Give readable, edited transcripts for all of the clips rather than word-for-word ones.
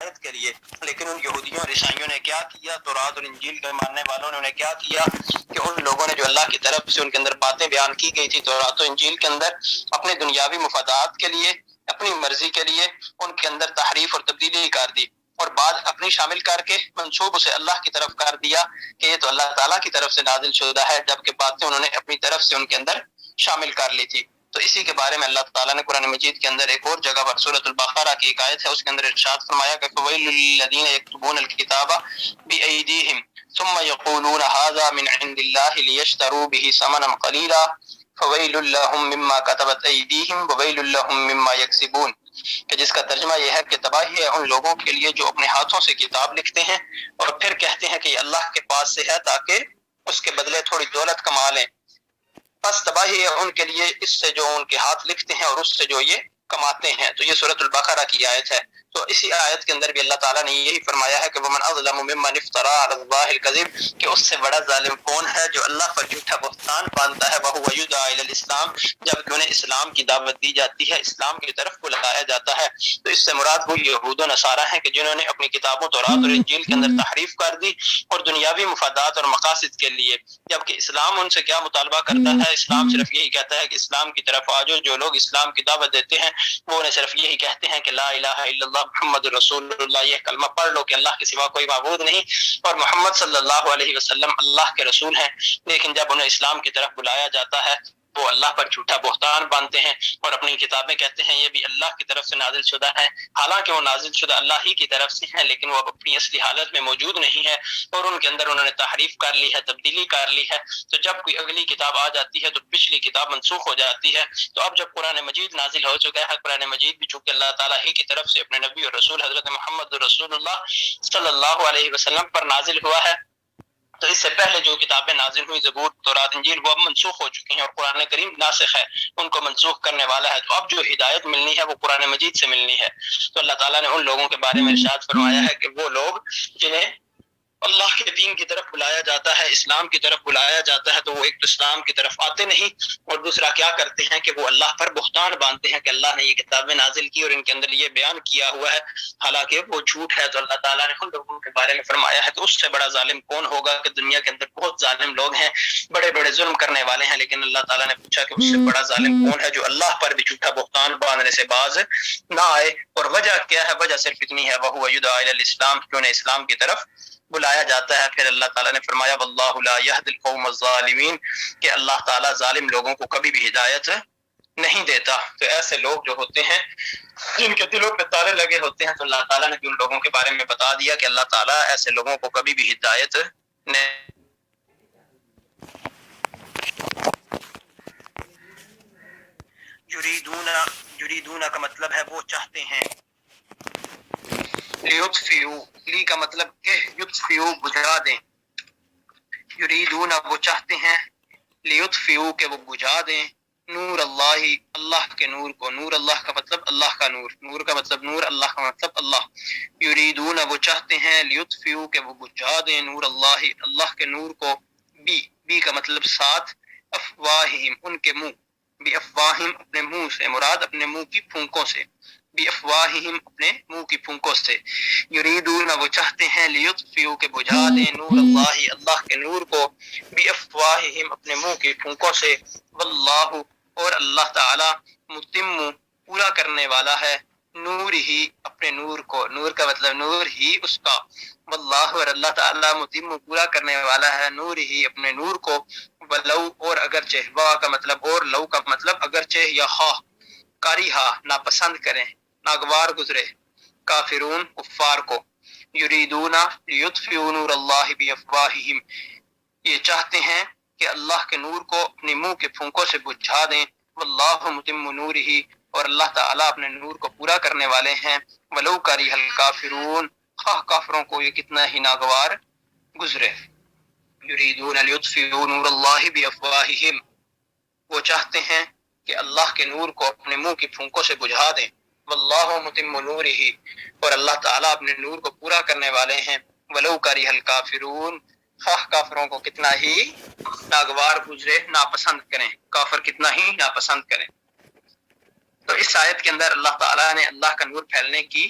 ہدایت کے لیے، لیکن ان یہودیوں اور عیسائیوں نے کیا کیا، تورات اور انجیل کے ماننے والوں نے انہیں کیا کیا کہ ان لوگوں نے جو اللہ کی طرف سے ان کے اندر باتیں بیان کی گئی تھی تورات و انجیل کے اندر، اپنے دنیاوی مفادات کے لیے، اپنی مرضی کے لیے ان کے اندر تحریف اور تبدیلی کر دی، اور بعد اپنی شامل کر کے منسوب اسے اللہ کی طرف کر دیا کہ یہ تو اللہ تعالیٰ کی طرف سے نازل شدہ ہے، جبکہ باتیں انہوں نے اپنی طرف سے ان کے اندر شامل کر لی تھی۔ تو اسی کے بارے میں اللہ تعالیٰ نے قرآن مجید کے اندر ایک اور جگہ پر سورۃ البقرہ کی ایک آیت ہے، اس کے اندر ارشاد فرمایا کہ فویل للذین یکتبون الکتاب بایدیہم ثم یقولون ھذا من عند اللہ لیشتروا به ثمنا قلیلا فویل لهم مما كتبت ایدیہم وویل لهم مما یکسبون، کہ جس کا ترجمہ یہ ہے کہ تباہی ہے ان لوگوں کے لیے جو اپنے ہاتھوں سے کتاب لکھتے ہیں اور پھر کہتے ہیں کہ یہ اللہ کے پاس سے ہے تاکہ اس کے بدلے تھوڑی دولت کما لیں، بس تباہی ہے ان کے لیے اس سے جو ان کے ہاتھ لکھتے ہیں اور اس سے جو یہ کماتے ہیں۔ تو یہ سورۃ البقرہ کی آیت ہے۔ تو اسی آیت کے اندر بھی اللہ تعالیٰ نے یہی فرمایا ہے کہ وَمَنْ أَظْلَمُ مِمَّنِ افْتَرَىٰ عَلَى اللَّهِ الْكَذِبَ، کہ اس سے بڑا ظالم کون ہے جو اللہ پر جھوٹا بہتان باندھتا ہے، وَهُوَ يُدْعَىٰ إِلَى الْإِسْلَامِ، جبکہ انہیں اسلام کی دعوت دی جاتی ہے، اسلام کی طرف بلایا جاتا ہے۔ تو اس سے مراد وہ یہود و نصارہ ہیں کہ جنہوں نے اپنی کتابوں تورات اور انجیل کے اندر تحریف کر دی اور دنیاوی مفادات اور مقاصد کے لیے، جبکہ اسلام ان سے کیا مطالبہ کرتا ہے، اسلام صرف یہی کہتا ہے کہ اسلام کی طرف آ جاؤ۔ جو لوگ اسلام کی دعوت دیتے ہیں وہ انہیں صرف یہی کہتے ہیں کہ لا الہ الا اللہ محمد رسول اللہ، یہ کلمہ پڑھ لو کہ اللہ کے سوا کوئی معبود نہیں اور محمد صلی اللہ علیہ وسلم اللہ کے رسول ہیں، لیکن جب انہیں اسلام کی طرف بلایا جاتا ہے وہ اللہ پر جھوٹا بہتان باندھتے ہیں اور اپنی کتابیں کہتے ہیں یہ بھی اللہ کی طرف سے نازل شدہ ہے، حالانکہ وہ نازل شدہ اللہ ہی کی طرف سے ہیں، لیکن وہ اب اپنی اصلی حالت میں موجود نہیں ہے اور ان کے اندر انہوں نے تحریف کر لی ہے، تبدیلی کر لی ہے۔ تو جب کوئی اگلی کتاب آ جاتی ہے تو پچھلی کتاب منسوخ ہو جاتی ہے۔ تو اب جب قرآن مجید نازل ہو چکا ہے، قرآن مجید بھی چونکہ اللہ تعالیٰ ہی کی طرف سے اپنے نبی اور رسول حضرت محمد رسول اللہ صلی اللہ علیہ وسلم پر نازل ہوا ہے، تو اس سے پہلے جو کتابیں نازل ہوئی زبور، تورات، انجیل، وہ اب منسوخ ہو چکی ہیں اور قرآن کریم ناسخ ہے، ان کو منسوخ کرنے والا ہے۔ تو اب جو ہدایت ملنی ہے وہ قرآن مجید سے ملنی ہے۔ تو اللہ تعالیٰ نے ان لوگوں کے بارے میں ارشاد فرمایا ہے کہ وہ لوگ جنہیں اللہ کے دین کی طرف بلایا جاتا ہے، اسلام کی طرف بلایا جاتا ہے، تو وہ ایک تو اسلام کی طرف آتے نہیں، اور دوسرا کیا کرتے ہیں کہ وہ اللہ پر بہتان باندھتے ہیں کہ اللہ نے یہ کتابیں نازل کی اور ان کے اندر یہ بیان کیا ہوا ہے، حالانکہ وہ جھوٹ ہے۔ تو اللہ تعالیٰ نے ان لوگوں کے بارے میں فرمایا ہے تو اس سے بڑا ظالم کون ہوگا، کہ دنیا کے اندر بہت ظالم لوگ ہیں، بڑے بڑے ظلم کرنے والے ہیں، لیکن اللہ تعالیٰ نے پوچھا کہ اس سے بڑا ظالم کون ہے جو اللہ پر بھی جھوٹا بہتان باندھنے سے باز نہ آئے، اور وجہ کیا ہے؟ وجہ صرف اتنی ہے، وَهُوَ يُدْعَىٰ إِلَى الْإِسْلَامِ، کہ انہیں اسلام کی طرف بلایا جاتا ہے۔ پھر اللہ تعالیٰ نے فرمایا واللہ لا یہدی القوم الظالمین، کہ اللہ تعالیٰ ظالم لوگوں کو کبھی بھی ہدایت نہیں دیتا۔ تو ایسے لوگ جو ہوتے ہیں جن کے دلوں پہ تالے لگے ہوتے ہیں، تو اللہ تعالیٰ نے بھی ان لوگوں کے بارے میں بتا دیا کہ اللہ تعالیٰ ایسے لوگوں کو کبھی بھی ہدایت نہیں۔ یریدون کا مطلب ہے وہ چاہتے ہیں، لیطفئوا، لی کا مطلب کہ یطفئوا بجھا دیں، یریدون وہ چاہتے ہیں، لیطفئوا کہ وہ بجھا دیں، نور اللہ، اللہ کے نور کو، نور اللہ کا مطلب اللہ کا نور، نور کا مطلب نور، اللہ کا مطلب اللہ، یریدون وہ چاہتے ہیں، لیطفئوا کہ وہ بجھا دیں، نور اللہ، اللہ کے نور کو، بی کا مطلب ساتھ، افواہہم ان کے منہ، بی افواہم اپنے منہ سے، مراد اپنے منہ کی پھونکوں سے، بی افواہہم اپنے منہ کی پھونکوں سے، یریدون وہ چاہتے ہیں، لیطفئوا کہ بجھا دیں، نور اللہ، اللہ کے نور کو، بی افواہہم اپنے منہ کی پھونکوں سے، واللہ اور اللہ تعالی، متم پورا کرنے والا ہے، نور ہی اپنے نور کو، نور کا مطلب نور ہی اس کا، واللہ اور اللہ تعالی متم پورا کرنے والا ہے، نور ہی اپنے نور کو، ولو اور اگرچہ، وا کا مطلب اور، لو کا مطلب اگرچہ یا خواہ، کاریہا ناپسند کریں، ناگوار گزرے، کافرون کفار کو، یریدون لیطفئوا نور اللہ بافواہہم یہ چاہتے ہیں کہ اللہ کے نور کو اپنے منہ کے پھونکوں سے بجھا دیں، واللہ متم نورہ اور اللہ تعالیٰ اپنے نور کو پورا کرنے والے ہیں، ولو کریہ الکافرون خواہ کافروں کو یہ کتنا ہی ناگوار گزرے۔ یریدون لیطفئوا نور اللہ بافواہہم وہ چاہتے ہیں کہ اللہ کے نور کو اپنے منہ کی پھونکوں سے بجھا دیں، واللہ متم نورہ اور اللہ تعالیٰ اپنے نور کو پورا کرنے والے ہیں، ولو کریہ الکافرون خواہ کافروں کو کتنا ہی ناگوار گزرے، ناپسند کریں، کافر کتنا ہی ناپسند کریں۔ تو اس آیت کے اندر اللہ تعالیٰ نے اللہ کا نور پھیلنے کی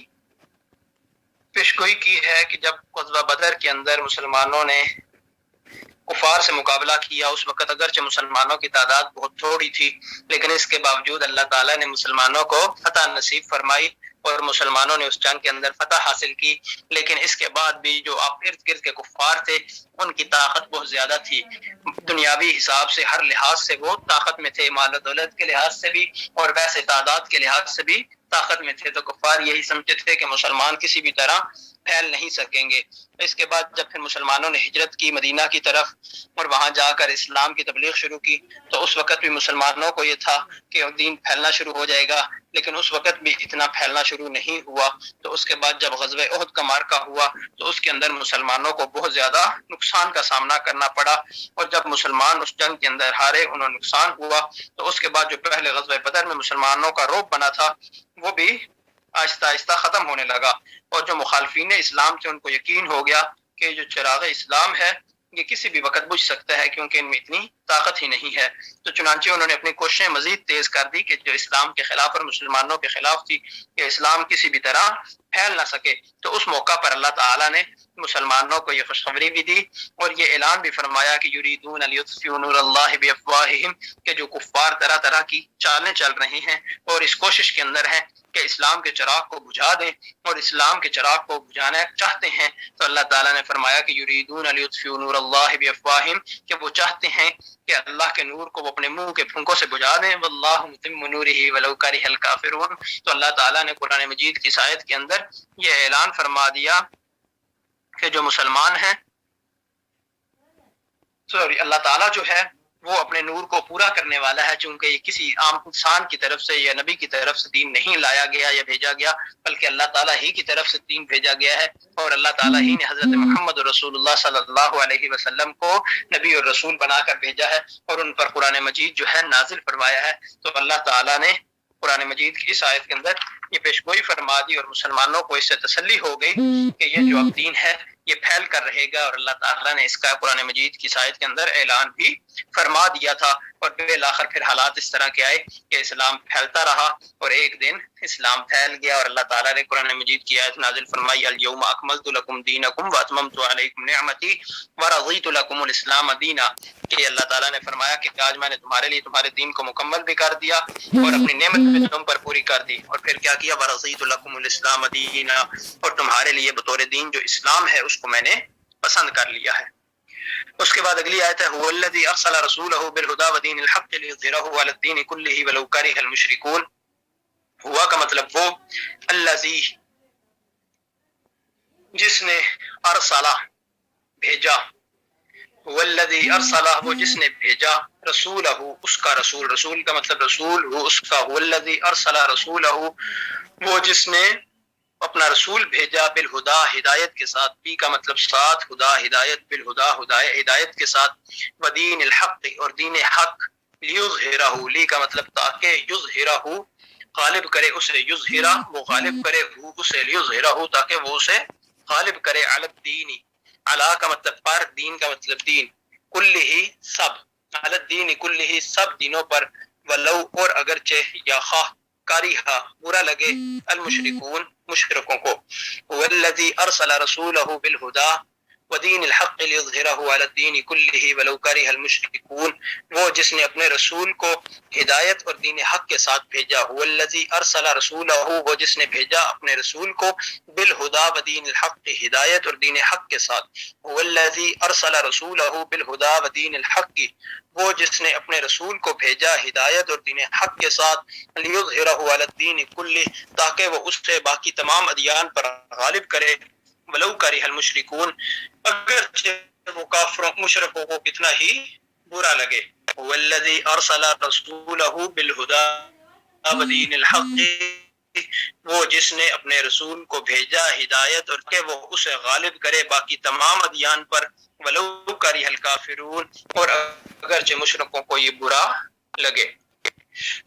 پیشگوئی کی ہے کہ جب غزوہ بدر کے اندر مسلمانوں نے کفار سے مقابلہ کیا، اس وقت اگرچہ مسلمانوں کی تعداد بہت تھوڑی تھی، لیکن اس کے باوجود اللہ تعالیٰ نے مسلمانوں کو فتح نصیب فرمائی اور مسلمانوں نے اس جنگ کے اندر فتح حاصل کی۔ لیکن اس کے بعد بھی جو ارد گرد کے کفار تھے ان کی طاقت بہت زیادہ تھی، دنیاوی حساب سے ہر لحاظ سے وہ طاقت میں تھے، مال و دولت کے لحاظ سے بھی اور ویسے تعداد کے لحاظ سے بھی طاقت میں تھے۔ تو کفار یہی سمجھتے تھے کہ مسلمان کسی بھی طرح پھیل نہیں سکیں گے۔ اس کے بعد جب پھر مسلمانوں نے ہجرت کی مدینہ کی طرف اور وہاں جا کر اسلام کی تبلیغ شروع کی، تو اس وقت بھی مسلمانوں کو یہ تھا کہ دین پھیلنا شروع ہو جائے گا، لیکن اس وقت بھی اتنا پھیلنا شروع نہیں ہوا۔ تو اس کے بعد جب غزوہ احد کا معرکہ ہوا تو اس کے اندر مسلمانوں کو بہت زیادہ نقصان کا سامنا کرنا پڑا، اور جب مسلمان اس جنگ کے اندر ہارے، انہیں نقصان ہوا، تو اس کے بعد جو پہلے غزوہ بدر میں مسلمانوں کا رعب بنا تھا وہ بھی آہستہ آہستہ ختم ہونے لگا، اور جو مخالفین اسلام تھے ان کو یقین ہو گیا کہ جو چراغ اسلام ہے یہ کسی بھی وقت بجھ سکتا ہے، کیونکہ ان میں اتنی طاقت ہی نہیں ہے۔ تو چنانچہ انہوں نے اپنی کوششیں مزید تیز کر دی کہ جو اسلام کے خلاف اور مسلمانوں کے خلاف تھی کہ اسلام کسی بھی طرح پھیل نہ سکے۔ تو اس موقع پر اللہ تعالیٰ نے مسلمانوں کو یہ خوشخبری بھی دی اور یہ اعلان بھی فرمایا کہ یریدون لیطفئوا نور اللہ بافواہہم، کہ جو کفار طرح طرح کی چالیں چل رہے ہیں اور اس کوشش کے اندر ہیں کہ اسلام کے چراغ کو بجھا دیں اور اسلام کے چراغ کو بجھانا چاہتے ہیں، تو اللہ تعالیٰ نے فرمایا کہ یریدون لیطفئوا نور اللہ بافواہہم، کہ وہ چاہتے ہیں کہ اللہ کے نور کو وہ اپنے منہ کے پھونکوں سے بجھا دیں، واللہ متم نورہ ولو کرہ الکافرون۔ تو اللہ تعالیٰ نے قرآن مجید کی آیت کے اندر یہ اعلان فرما دیا کہ جو مسلمان ہیں، اللہ تعالیٰ جو ہے وہ اپنے نور کو پورا کرنے والا ہے، چونکہ یہ کسی عام انسان کی طرف سے یا نبی کی طرف سے دین نہیں لایا گیا یا بھیجا گیا، بلکہ اللہ تعالیٰ ہی کی طرف سے دین بھیجا گیا ہے، اور اللہ تعالیٰ ہی نے حضرت محمد رسول اللہ صلی اللہ علیہ وسلم کو نبی اور رسول بنا کر بھیجا ہے اور ان پر قرآن مجید جو ہے نازل فرمایا ہے۔ تو اللہ تعالیٰ نے قرآن مجید کی اس آیت کے اندر یہ پیشگوئی فرما دی اور مسلمانوں کو اس سے تسلی ہو گئی کہ یہ جو اب دین ہے یہ پھیل کر رہے گا، اور اللہ تعالیٰ نے اس کا قرآن مجید کی آیت کے اندر اعلان بھی فرما دیا تھا، اور بالآخر پھر حالات اس طرح کے آئے کہ اسلام پھیلتا رہا اور ایک دن اسلام پھیل گیا، اور اللہ تعالیٰ نے قرآن مجید کی آیت نازل فرمائی الیوم اکملت لکم دینکم واتممت علیکم نعمتی ورضیت لکم الاسلام دینا، کہ اللہ تعالیٰ نے فرمایا کہ آج میں نے تمہارے لیے تمہارے دین کو مکمل بھی کر دیا اور اپنی نعمت بھی تم پر پوری کر دی، اور پھر کیا کیا، ورضیت لکم الاسلام دینا، اور تمہارے لیے بطور دین جو اسلام ہے اس کو میں نے پسند کر لیا ہے۔ اس کے بعد اگلی آیت ہے هو الذی ارسل رسولہ بالہدی ودین الحق لیظہرہ علی الدین کلہ ولو کرہ المشرکون۔ ہوا کا مطلب وہ، الذی جس نے، ارسلہ بھیجا، هو الذی ارسلہ وہ جس نے بھیجا، رسولہ اس کا رسول، رسول کا مطلب رسول وہ اس کا، هو الذی ارسل رسولہ وہ جس نے اپنا رسول بھیجا، بالہدا ہدایت کے ساتھ، بی کا مطلب ساتھ، ہدا ہدایت، بالہدا ہدایت کے ساتھ، ودین الحق اور دین حق، لیظہرہ لی کا مطلب تاکہ، یظہرہ غالب کرے اسے، یظہرہ وہ غالب کرے اسے، لیظہرہ تاکہ وہ اسے غالب کرے، علی الدین، علی کا مطلب پر، دین کا مطلب دین، کلہ سب، علی الدین کلہ سب دینوں پر، ولو اور اگرچہ، یا خواہ کاریہا برا لگے، المشرکون مشرکوں کو، والذی ارسل رسولہ بالہدی ودین الحق لیظہرہ علی الدین کلہ ولو کرہ المشرکون، وہ جس نے اپنے رسول کو ہدایت اور دین حق کے ساتھ بھیجا، والذی ارسل رسولہ وہ جس نے بھیجا اپنے رسول کو، بالہدی ودین الحق ہدایت اور دین حق کے ساتھ، والذی ارسل رسولہ بالہدی ودین الحق وہ جس نے اپنے رسول کو بھیجا ہدایت اور دین حق کے ساتھ، لیظہرہ علی الدین کلہ تاکہ وہ اس سے باقی تمام ادیان پر غالب کرے، ولو کرہ المشرکون اگرچہ وہ کافروں مشرکوں کو کتنا ہی برا لگے، والذی ارسل رسولہ بالہدی ودین الحق وہ جس نے اپنے رسول کو بھیجا ہدایت اور کہ وہ اسے غالب کرے باقی تمام ادیان پر، ولو کرہ الکافرون اور اگرچہ مشرکوں کو یہ برا لگے۔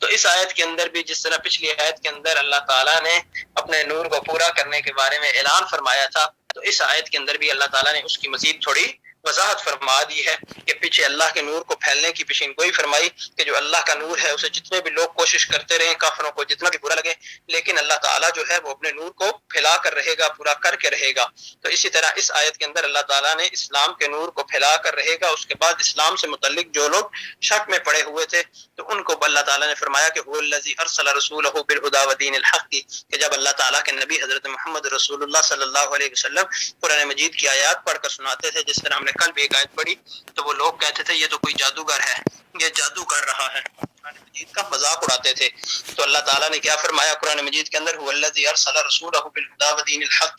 تو اس آیت کے اندر بھی جس طرح پچھلی آیت کے اندر اللہ تعالیٰ نے اپنے نور کو پورا کرنے کے بارے میں اعلان فرمایا تھا، تو اس آیت کے اندر بھی اللہ تعالیٰ نے اس کی مزید تھوڑی وضاحت فرما دی ہے کہ پیچھے اللہ کے نور کو پھیلنے کی پیشین گوئی فرمائی کہ جو اللہ کا نور ہے اسے جتنے بھی لوگ کوشش کرتے رہیں، کافروں کو جتنا بھی برا لگے، لیکن اللہ تعالیٰ جو ہے وہ اپنے نور کو پھیلا کر رہے گا، پورا کر کے رہے گا۔ تو اسی طرح اس آیت کے اندر اللہ تعالیٰ نے اسلام کے نور کو پھیلا کر رہے گا۔ اس کے بعد اسلام سے متعلق جو لوگ شک میں پڑے ہوئے تھے تو ان کو اللہ تعالیٰ نے فرمایا کہ هو الذی ارسل رسولہ بالہدی ودین الحق، کہ جب اللہ تعالیٰ کے نبی حضرت محمد رسول اللہ صلی اللہ علیہ وسلم قرآن مجید کی آیات پڑھ کر سناتے تھے، جس طرح ہم نے کل بھی ایک آیت پڑھی، تو وہ لوگ کہتے تھے یہ تو کوئی جادوگر ہے، یہ جادو کر رہا ہے، قرآن مجید کا مذاق اڑاتے تھے۔ تو اللہ تعالیٰ نے کیا فرمایا قرآن مجید کے اندر، هو الذی ارسل رسولہ بالہدی ودین الحق،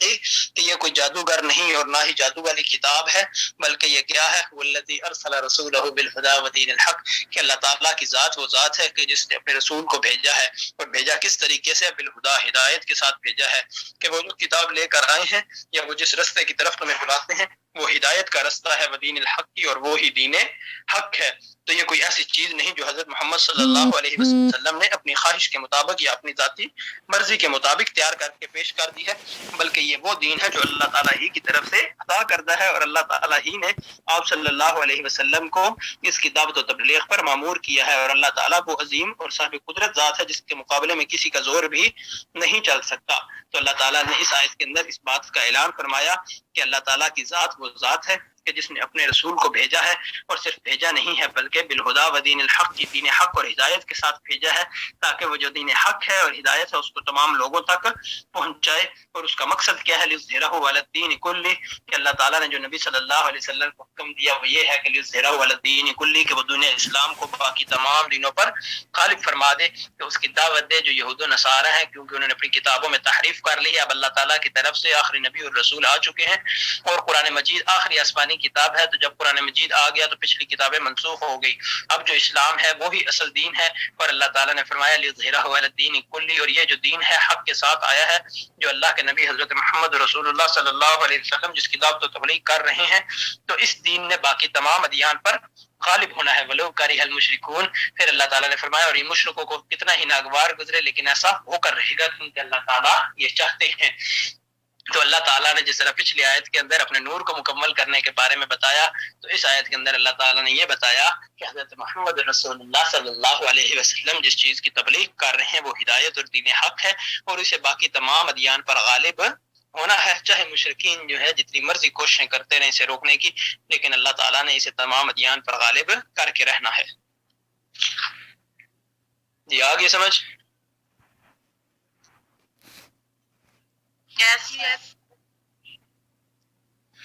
کہ یہ کوئی جادوگر نہیں اور نہ ہی جادو والی کتاب ہے، بلکہ یہ کیا ہے، هو الذی ارسل رسولہ بالہدی ودین الحق، کہ اللہ تعالیٰ کی ذات وہ ذات ہے کہ جس نے اپنے رسول کو بھیجا ہے، اور بھیجا کس طریقے سے، بالہدا، ہدایت کے ساتھ بھیجا ہے، کہ وہ جو کتاب لے کر آئے ہیں یا وہ جس رستے کی طرف تمہیں بلاتے ہیں وہ ہدایت کا رستہ ہے، ودین الحق کی، اور وہی دین حق ہے۔ تو یہ کوئی ایسی چیز نہیں جو حضرت محمد صلی اللہ علیہ وسلم نے اپنی خواہش کے مطابق یا اپنی ذاتی مرضی کے مطابق تیار کر کے پیش کر دی ہے، بلکہ یہ وہ دین ہے جو اللہ تعالیٰ ہی کی طرف سے عطا کردہ ہے، اور اللہ تعالیٰ ہی نے آپ صلی اللہ علیہ وسلم کو اس کی دعوت و تبلیغ پر مامور کیا ہے، اور اللہ تعالیٰ وہ عظیم اور صاحب قدرت ذات ہے جس کے مقابلے میں کسی کا زور بھی نہیں چل سکتا۔ تو اللہ تعالیٰ نے اس آیت کے اندر اس بات کا اعلان فرمایا کہ اللہ تعالیٰ کی ذات وہ ذات ہے کہ جس نے اپنے رسول کو بھیجا ہے، اور صرف بھیجا نہیں ہے بلکہ بالہدا و دین الحق کی، دین حق اور ہدایت کے ساتھ بھیجا ہے، تاکہ وہ جو دین حق ہے اور ہدایت ہے اس کو تمام لوگوں تک پہنچائے۔ اور اس کا مقصد کیا ہے، لِیُظْہِرَہُ عَلَى الدِّینِ کُلِّهِ، کہ اللہ تعالیٰ نے جو نبی صلی اللہ علیہ وسلم کو حکم دیا وہ یہ ہے کہ لِیُظْہِرَہُ عَلَى الدِّینِ کُلِّهِ، کہ وہ دنیا اسلام کو باقی تمام دینوں پر غالب فرما دے، کہ اس کی دعوت دے جو یہود و نصارہ ہیں، کیونکہ انہوں نے اپنی کتابوں میں تحریف کر لی ہے۔ اب اللہ تعالیٰ کی طرف سے آخری نبی اور رسول آ چکے ہیں، اور قرآن مجید آخری آسمانی کتاب ہے، تو جب قرآن مجید آ گیا تو پچھلی کتابیں منسوخ ہو گئی، اب جو اسلام ہے وہی اصل دین ہے۔ اور اللہ تعالیٰ نے فرمایا لِیُظْہِرَہُ عَلَى الدِّینِ کُلِّهِ، اور یہ جو دین ہے حق کے ساتھ آیا ہے، جو اللہ کے نبی حضرت محمد رسول اللہ صلی اللہ علیہ وسلم جس کی دعوت و تبلیغ کر رہے ہیں، تو اس دین نے باقی تمام ادیان پر غالب ہونا ہے، وَلَوْ كَرِهَ الْمُشْرِكُونَ۔ پھر اللہ تعالیٰ نے فرمایا اور یہ مشرکوں کو کتنا ہی ناگوار گزرے لیکن ایسا ہو کر رہے گا، کیونکہ اللہ تعالیٰ یہ چاہتے ہیں۔ تو اللہ تعالیٰ نے جس طرح پچھلی آیت کے اندر اپنے نور کو مکمل کرنے کے بارے میں بتایا، تو اس آیت کے اندر اللہ تعالیٰ نے یہ بتایا کہ حضرت محمد رسول اللہ صلی اللہ علیہ وسلم جس چیز کی تبلیغ کر رہے ہیں وہ ہدایت اور دین حق ہے، اور اسے باقی تمام ادیان پر غالب ہونا ہے، چاہے مشرکین جو ہے جتنی مرضی کوششیں کرتے رہیں اسے روکنے کی، لیکن اللہ تعالیٰ نے اسے تمام ادیان پر غالب کر کے رہنا ہے۔ جی آگے سمجھ؟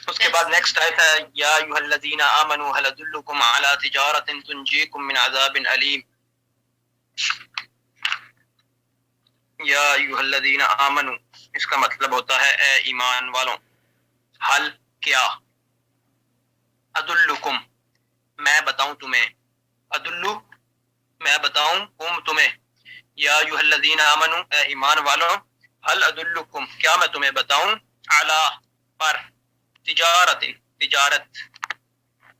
اس کے بعد نیکسٹ آیت ہے یا ایھا الذین آمنوا هل ادلکم علی تجارۃ تنجیکم من عذاب علیم۔ یا ایھا الذین آمنوا، اس کا مطلب ہوتا ہے اے ایمان والوں، حل کیا، ادلکم میں بتاؤں تمہیں، ادلو میں بتاؤں کم تمہیں، یا ایھا الذین آمنوا اے ایمان والوں، حل ادلکم کیا میں تمہیں بتاؤں، علی پر، تجارت تجارت،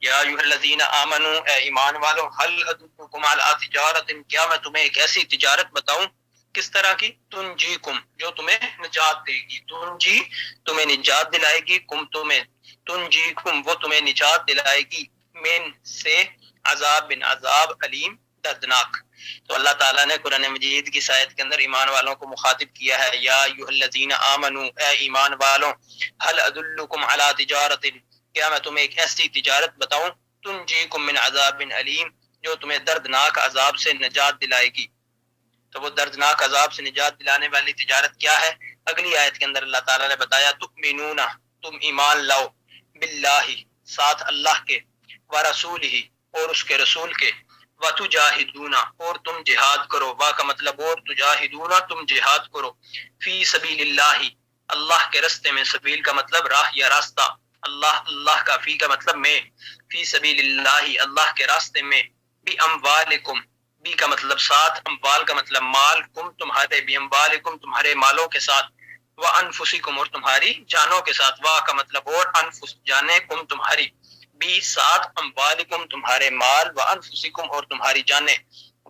یا ایھا الذین آمنوا اے ایمان والوں، حل ادلکم علی تجارت کیا میں تمہیں ایک ایسی تجارت بتاؤں، کس طرح کی، تنجیکم جو تمہیں نجات دے گی، تنجی تمہیں نجات دلائے گی، کم تمہیں، تنجیکم وہ تمہیں نجات دلائے گی، من سے، عذاب بن عذاب علیم دردناک۔ تو اللہ تعالیٰ نے قرآن مجید کی آیت کے اندر ایمان والوں کو مخاطب کیا ہے، یا ایھا الذین آمنوا اے ایمان والوں، حل ادلکم علی تجارت کیا میں تمہیں ایک ایسی تجارت بتاؤں، تنجیکم من عذاب علیم جو تمہیں دردناک عذاب سے نجات دلائے گی۔ تو وہ دردناک عذاب سے نجات دلانے والی تجارت کیا ہے، اگلی آیت کے اندر اللہ تعالیٰ نے بتایا تؤمنون تم ایمان لاؤ، باللہ ساتھ اللہ کے، ورسولہ اور اس کے رسول کے، وتجاہدون اور تم جہاد کرو، وا کا مطلب اور تجاہدون تم جہاد کرو، فی سبیل اللہ اللہ کے راستے میں، سبیل کا مطلب راہ یا راستہ، اللہ کا، فی کا مطلب میں، فی سبیل اللہ اللہ کے راستے میں، بی اموالکم، بی کا مطلب ساتھ، اموال کا مطلب مال، کم تمہارے، بی اموالکم تمہارے مالوں کے ساتھ، وانفسکم اور تمہاری جانوں کے ساتھ، وا کا مطلب اور، انفس جانے، کم تمہاری، بی ساتھ، اموالکم تمہارے مال، وانفسکم اور تمہاری جانیں،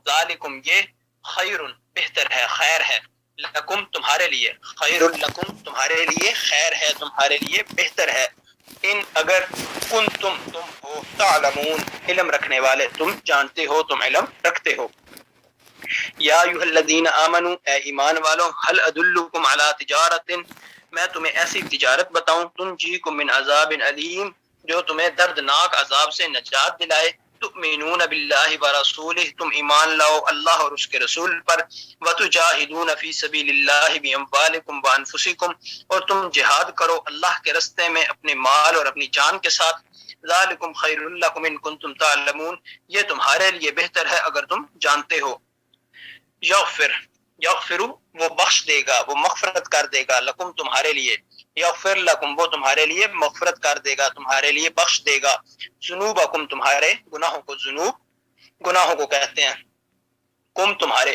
ذالکم یہ، خیر بہتر ہے، خیر ہے، لکم تمہارے لیے، خیر لکم تمہارے لیے، خیر ہے تمہارے لیے، بہتر ہے، ان اگر کنتم تم ہو تعلمون علم رکھنے والے، تم جانتے ہو، تم علم رکھتے ہو۔ یا ایھا الذین آمنوا اے ایمان والو، هل ادلکم علی تجارت میں تمہیں ایسی تجارت بتاؤں تنجیکم من عذاب علیم جو تمہیں دردناک عذاب سے نجات دلائے، تؤمنون باللہ ورسولہ تم ایمان لاؤ اللہ اور اس کے رسول پر، وتجاہدون فی سبیل اللہ باموالکم وانفسکم اور تم جہاد کرو اللہ کے راستے میں اپنے مال اور اپنی جان کے ساتھ، ذالکم خیر لکم ان کنتم تعلمون یہ تمہارے لیے بہتر ہے اگر تم جانتے ہو۔ یغفر وہ بخش دے گا، وہ مغفرت کر دے گا، لکم تمہارے لیے، یغفر لکم وہ تمہارے لیے مغفرت کر دے گا، تمہارے لیے بخش دے گا، ذنوبکم تمہارے گناہوں کو، ذنوب گناہوں کو کہتے ہیں، کم تمہارے،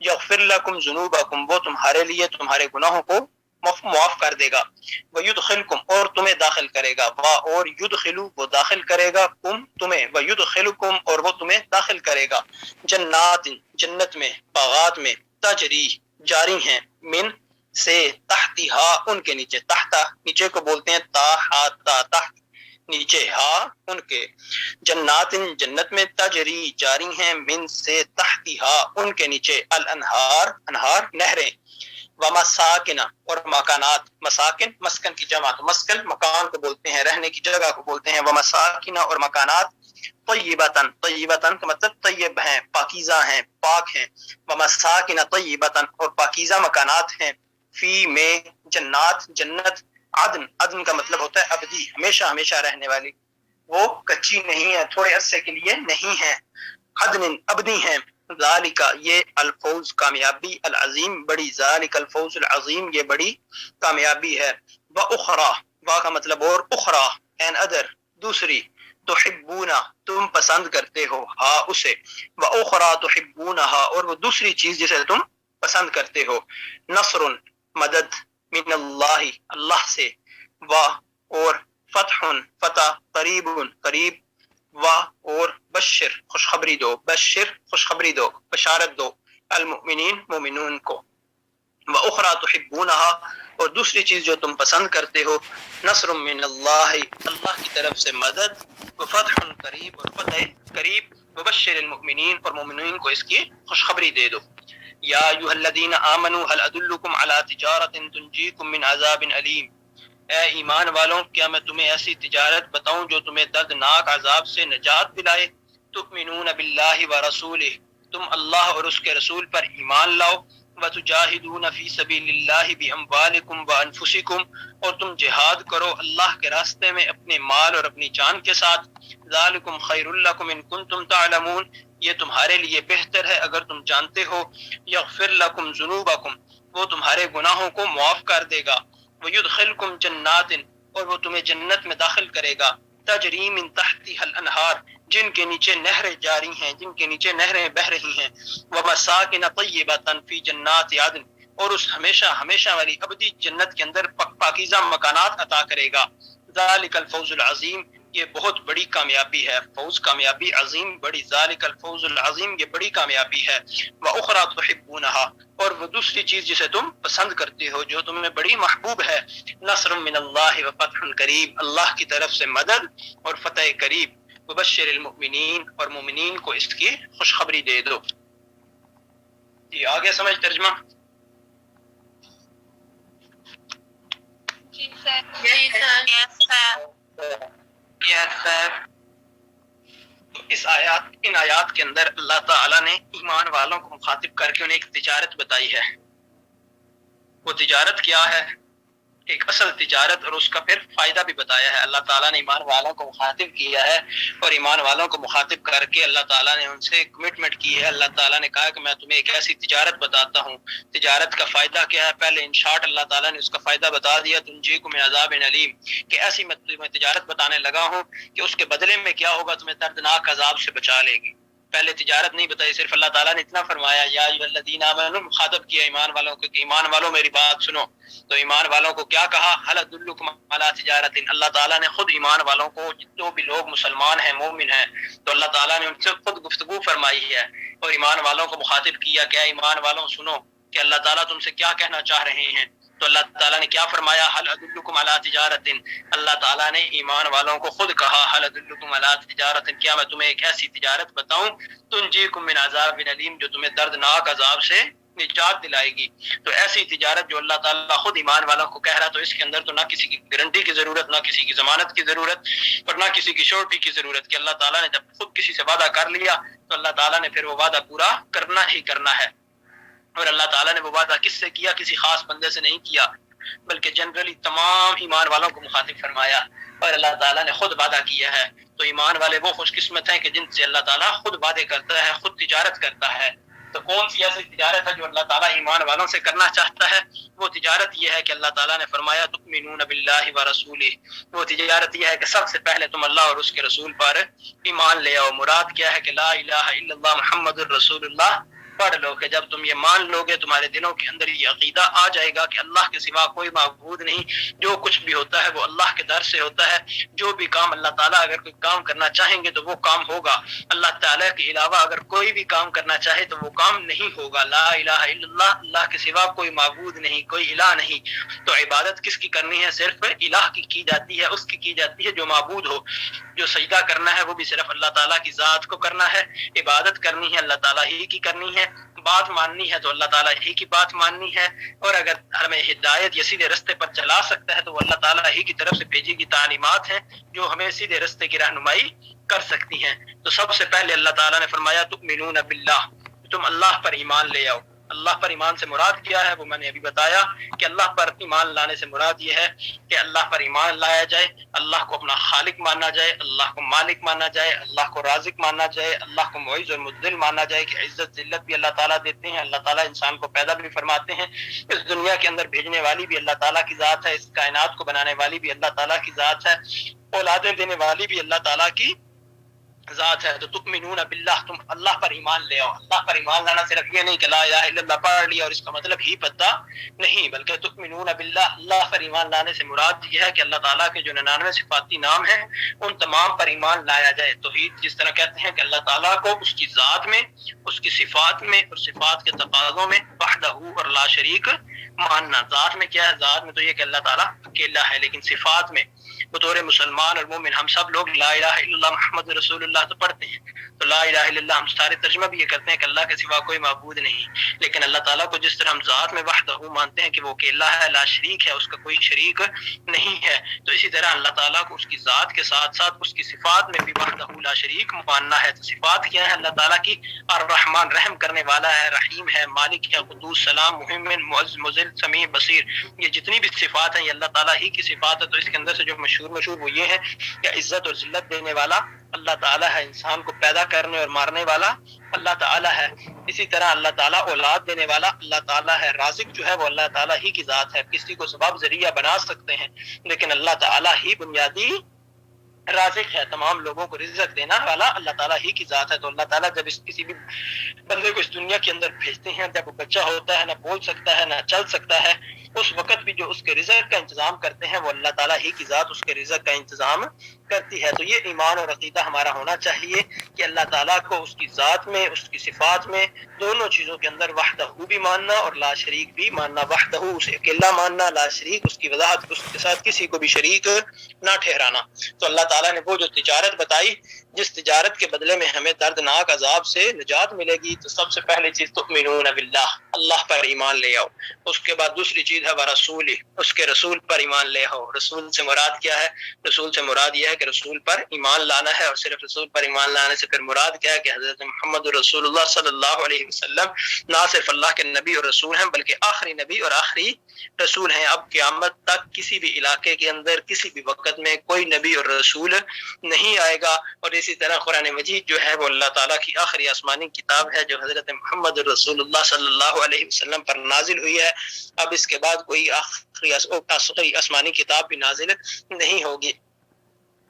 یغفر لکم ذنوبکم وہ تمہارے لیے تمہارے گناہوں کو معاف کر دے گا، ویدخلکم اور تمہیں داخل کرے گا، وا اور یدخلو وہ داخل کرے گا کم تمہیں، ویدخلکم اور وہ تمہیں داخل کرے گا، جنات جنت میں، باغات میں، تجری جاری ہیں، من سے، تحتہا ان کے نیچے، تحتا نیچے کو بولتے ہیں تا تحت نیچے، ہا ان کے، جنات جنت میں، تجری جاری ہیں، من سے تحتہا ان کے نیچے، الانہار انہار نہریں، ومساکن اور مکانات، مساکن مسکن کی جمع، تو مسکن مکان کو بولتے ہیں، رہنے کی جگہ کو بولتے ہیں، ومساکن اور مکانات، طیبتن طیبتن کا مطلب طیب ہیں، پاکیزہ ہیں، پاک ہیں، ومساکن طیبتن اور پاکیزہ مکانات ہیں، فی میں جنات جنت، عدن عدن کا مطلب ہوتا ہے ابدی، ہمیشہ ہمیشہ رہنے والی، وہ کچی نہیں ہے، تھوڑے عرصے کے لیے نہیں ہے، عدن ابدی ہیں، ذالک یہ الفوز کامیابی، العظیم بڑی، ذالک الفوز العظیم یہ بڑی کامیابی ہے، واخری وا کا مطلب اور، اخری این ادر دوسری، تحبونا تم پسند کرتے ہو، ہا اسے، واخری تحبونہا اور وہ دوسری چیز جسے تم پسند کرتے ہو، نصر مدد، من اللہ اللہ سے، و اور فتح فتح، قریب قریب، و اور بشر خوشخبری دو، بشر خوشخبری دو، بشارت دو، المؤمنین مومنون کو، وَأُخْرَى تُحِبُّونَهَا اور دوسری چیز جو تم پسند کرتے ہو، نصر من اللہ اللہ کی طرف سے مدد، وفتح قریب اور فتح قریب، وبشر المؤمنین اور مومنین کو اس کی خوشخبری دے دو۔ یا ایھا الذین آمنوا هل ادلکم علی تجارت تنجیکم من عذاب علیم اے ایمان والوں کیا میں تمہیں ایسی تجارت بتاؤں جو تمہیں دردناک عذاب سے نجات دلائے، تؤمنون باللہ ورسولہ تم اللہ اور اس کے رسول پر ایمان لاؤ، وتجاہدون فی سبیل اللہ باموالکم وانفسکم اور تم جہاد کرو اللہ کے راستے میں اپنے مال اور اپنی جان کے ساتھ، ذالکم خیر لکم ان کنتم تعلمون یہ تمہارے لیے بہتر ہے اگر تم جانتے ہو، یغفر لکم ذنوبکم وہ تمہارے گناہوں کو معاف کر دے گا، ویدخلکم جنات اور وہ تمہیں جنت میں داخل کرے گا، تجری من تحتها الانہار جن کے نیچے نہریں جاری ہیں، جن کے نیچے نہریں بہ رہی ہیں، ومساکن طیبۃ فی جنات عدن اور اس ہمیشہ ہمیشہ والی ابدی جنت کے اندر پاکیزہ مکانات عطا کرے گا، ذالک الفوز العظیم یہ بہت بڑی کامیابی ہے، فوز کامیابی، عظیم بڑی، ذالک الفوز العظیم یہ بڑی کامیابی ہے، واخری تحبونها اور وہ دوسری چیز جسے تم پسند کرتے ہو جو تمہیں بڑی محبوب ہے، نصر من اللہ وفتح قریب اللہ کی طرف سے مدد اور فتح قریب، وبشر المؤمنین اور مومنین کو اس کی خوشخبری دے دو۔ جی آگے سمجھ ترجمہ؟ جی سر۔ یس سر۔ اس ان آیات کے اندر اللہ تعالیٰ نے ایمان والوں کو مخاطب کر کے انہیں ایک تجارت بتائی ہے۔ وہ تجارت کیا ہے؟ ایک اصل تجارت اور اس کا پھر فائدہ بھی بتایا ہے۔ اللہ تعالیٰ نے ایمان والوں کو مخاطب کیا ہے اور ایمان والوں کو مخاطب کر کے اللہ تعالیٰ نے ان سے کمٹمنٹ کی ہے۔ اللہ تعالیٰ نے کہا کہ میں تمہیں ایک ایسی تجارت بتاتا ہوں۔ تجارت کا فائدہ کیا ہے؟ پہلے ان شارٹ اللہ تعالیٰ نے اس کا فائدہ بتا دیا، تنجیکم من عذاب علیم، کہ ایسی میں تمہیں تجارت بتانے لگا ہوں کہ اس کے بدلے میں کیا ہوگا، تمہیں دردناک عذاب سے بچا لے گی۔ پہلے تجارت نہیں بتائی، صرف اللہ تعالیٰ نے اتنا فرمایا یا ایھا الذین آمنوا، مخاطب کیا ایمان والوں کو کہ ایمان والوں میری بات سنو۔ تو ایمان والوں کو کیا کہا؟ هل ادلکم علی تجارت، اللہ تعالیٰ نے خود ایمان والوں کو، جو بھی لوگ مسلمان ہیں مومن ہیں، تو اللہ تعالیٰ نے ان سے خود گفتگو فرمائی ہے اور ایمان والوں کو مخاطب کیا کہ ایمان والوں سنو کہ اللہ تعالیٰ تم سے کیا کہنا چاہ رہے ہیں۔ تو اللہ تعالیٰ نے کیا فرمایا؟ حل ادلکم علی تجارت، اللہ تعالیٰ نے ایمان والوں کو خود کہا حل ادلکم علی تجارت، کیا میں تمہیں ایک ایسی تجارت بتاؤں تنجیکم من عذاب علیم، جو تمہیں دردناک عذاب سے نجات دلائے گی۔ تو ایسی تجارت جو اللہ تعالیٰ خود ایمان والوں کو کہہ رہا، تو اس کے اندر تو نہ کسی کی گارنٹی کی ضرورت، نہ کسی کی ضمانت کی ضرورت، اور نہ کسی کی شورٹی کی ضرورت، کہ اللہ تعالیٰ نے جب خود کسی سے وعدہ کر لیا تو اللہ تعالیٰ نے پھر وہ وعدہ پورا کرنا ہی کرنا ہے۔ اور اللہ تعالیٰ نے وہ وعدہ کس سے کیا؟ کسی خاص بندے سے نہیں کیا، بلکہ جنرلی تمام ایمان والوں کو مخاطب فرمایا، اور اللہ تعالیٰ نے خود وعدہ کیا ہے۔ تو ایمان والے وہ خوش قسمت ہیں کہ جن سے اللہ تعالیٰ خود وعدے کرتا ہے، خود تجارت کرتا ہے۔ تو کون سی ایسی تجارت ہے جو اللہ تعالیٰ ایمان والوں سے کرنا چاہتا ہے؟ وہ تجارت یہ ہے کہ اللہ تعالیٰ نے فرمایا تؤمنون باللہ ورسولہ، وہ تجارت یہ ہے کہ سب سے پہلے تم اللہ اور اس کے رسول پر ایمان لے آؤ۔ مراد کیا ہے کہ لا الہ الا اللہ محمد الرسول اللہ پڑھ لو، کہ جب تم یہ مان لو گے تمہارے دلوں کے اندر یہ عقیدہ آ جائے گا کہ اللہ کے سوا کوئی معبود نہیں، جو کچھ بھی ہوتا ہے وہ اللہ کے در سے ہوتا ہے، جو بھی کام اللہ تعالیٰ اگر کوئی کام کرنا چاہیں گے تو وہ کام ہوگا، اللہ تعالیٰ کے علاوہ اگر کوئی بھی کام کرنا چاہے تو وہ کام نہیں ہوگا۔ لا الہ الا اللہ، اللہ کے سوا کوئی معبود نہیں، کوئی الہ نہیں۔ تو عبادت کس کی کرنی ہے؟ صرف الہ کی جاتی ہے، اس کی جاتی ہے جو معبود ہو۔ جو سجدہ کرنا ہے وہ بھی صرف اللہ تعالیٰ کی ذات کو کرنا ہے، عبادت کرنی ہے اللہ تعالیٰ ہی کی کرنی ہے، بات ماننی ہے تو اللہ تعالیٰ ہی کی بات ماننی ہے، اور اگر ہمیں ہدایت یا سیدھے رستے پر چلا سکتا ہے تو وہ اللہ تعالیٰ ہی کی طرف سے بھیجی گئی تعلیمات ہیں جو ہمیں سیدھے رستے کی رہنمائی کر سکتی ہیں۔ تو سب سے پہلے اللہ تعالیٰ نے فرمایا تؤمنون باللہ، تم اللہ پر ایمان لے آؤ۔ اللہ پر ایمان سے مراد کیا ہے وہ میں نے ابھی بتایا کہ اللہ پر ایمان لانے سے مراد یہ ہے کہ اللہ پر ایمان لایا جائے، اللہ کو اپنا خالق مانا جائے، اللہ کو مالک مانا جائے، اللہ کو رازق مانا جائے، اللہ کو معز اور مذل مانا جائے کہ عزت ذلت بھی اللہ تعالیٰ دیتے ہیں، اللہ تعالیٰ انسان کو پیدا بھی فرماتے ہیں، اس دنیا کے اندر بھیجنے والی بھی اللہ تعالیٰ کی ذات ہے، اس کائنات کو بنانے والی بھی اللہ تعالیٰ کی ذات ہے، اولادیں دینے والی بھی اللہ تعالیٰ کی ذات ہے۔ تو تؤمنون باللہ، تم اللہ پر ایمان لے آؤ۔ اللہ پر ایمان لانا صرف یہ نہیں کہ لا الہ الا اللہ پڑھ لیا اور اس کا مطلب ہی پتہ نہیں، بلکہ تؤمنون باللہ، اللہ پر ایمان لانے سے مراد یہ ہے کہ اللہ تعالیٰ کے جو 99 صفاتی نام ہیں ان تمام پر ایمان لایا جائے۔ توحید جس طرح کہتے ہیں کہ اللہ تعالیٰ کو اس کی ذات میں، اس کی صفات میں اور صفات کے تقاضوں میں وحدہ اور لا شریک ماننا۔ ذات میں کیا ہے؟ ذات میں تو یہ کہ اللہ تعالیٰ اکیلا ہے، لیکن صفات میں بطور مسلمان اور مومن ہم سب لوگ لا الہ الا اللہ محمد رسول اللہ تو پڑھتے ہیں، تو لا الہ الا اللہ ہم سارے ترجمہ بھی یہ کرتے ہیں کہ اللہ کے سوا کوئی معبود نہیں، لیکن اللہ تعالیٰ کو جس طرح ہم ذات میں وحدہ مانتے ہیں کہ وہ اکیلا ہے، لا شریک ہے، اس کا کوئی شریک نہیں ہے، تو اسی طرح اللہ تعالیٰ کو اس کی ذات کے ساتھ ساتھ اس کی صفات میں بھی وحدہ لا شریک ماننا ہے۔ تو صفات کیا ہے اللہ تعالیٰ کی؟ الرحمن، رحم کرنے والا ہے، رحیم ہے، مالک ہے، قدوس، سلام، مہمن، معز، مذل، سمیع، بصیر، یہ جتنی بھی صفات ہیں یہ اللہ تعالیٰ ہی کی صفات ہے۔ تو اس کے اندر سے جو مشہور وہ یہ ہے کہ عزت اور ذلت دینے والا اللہ تعالیٰ ہے، انسان کو پیدا کرنے اور مارنے والا اللہ تعالیٰ ہے، اسی طرح اللہ تعالیٰ اولاد دینے والا اللہ تعالیٰ ہے، رازق جو ہے وہ اللہ تعالیٰ ہی کی ذات ہے، کسی کو سبب ذریعہ بنا سکتے ہیں لیکن اللہ تعالیٰ ہی بنیادی رازق ہے، تمام لوگوں کو رزق دینا والا اللہ تعالیٰ ہی کی ذات ہے۔ تو اللہ تعالیٰ جب کسی بھی بندے کو اس دنیا کے اندر بھیجتے ہیں، جب وہ بچہ ہوتا ہے، نہ بول سکتا ہے، نہ چل سکتا ہے، اس وقت بھی جو اس کے رزق کا انتظام کرتے ہیں وہ اللہ تعالیٰ ہی کی ذات اس کے رزق کا انتظام کرتی ہے۔ تو یہ ایمان اور عقیدہ ہمارا ہونا چاہیے کہ اللہ تعالیٰ کو اس کی ذات میں، اس کی صفات میں، دونوں چیزوں کے اندر وحدہ بھی ماننا اور لا شریک بھی ماننا۔ وحدہ اسے اکیلا ماننا، لا شریک اس کی وضاحت اس کے ساتھ کسی کو بھی شریک نہ ٹھہرانا۔ تو اللہ تعالیٰ نے وہ جو تجارت بتائی، جس تجارت کے بدلے میں ہمیں دردناک عذاب سے نجات ملے گی، تو سب سے پہلی چیز تؤمنون باللہ، اللہ پر ایمان لے آؤ۔ اس کے بعد دوسری چیز ہے ورسولہ، اس کے رسول پر ایمان لے آؤ۔ رسول سے مراد کیا ہے؟ رسول سے مراد یہ ہے کہ رسول پر ایمان لانا ہے، اور صرف رسول پر ایمان لانے سے پھر مراد کیا ہے کہ حضرت محمد رسول اللہ صلی اللہ علیہ وسلم نہ صرف اللہ کے نبی اور رسول ہیں بلکہ آخری نبی اور آخری رسول ہیں۔ اب قیامت تک کسی بھی علاقے کے اندر کسی بھی وقت میں کوئی نبی اور رسول نہیں آئے گا، اور اسی طرح قرآن مجید جو ہے وہ اللہ تعالیٰ کی آخری آسمانی کتاب ہے جو حضرت محمد رسول اللہ صلی اللہ علیہ وسلم پر نازل ہوئی ہے۔ اب اس کے بعد کوئی آخری آسمانی کتاب بھی نازل نہیں ہوگی۔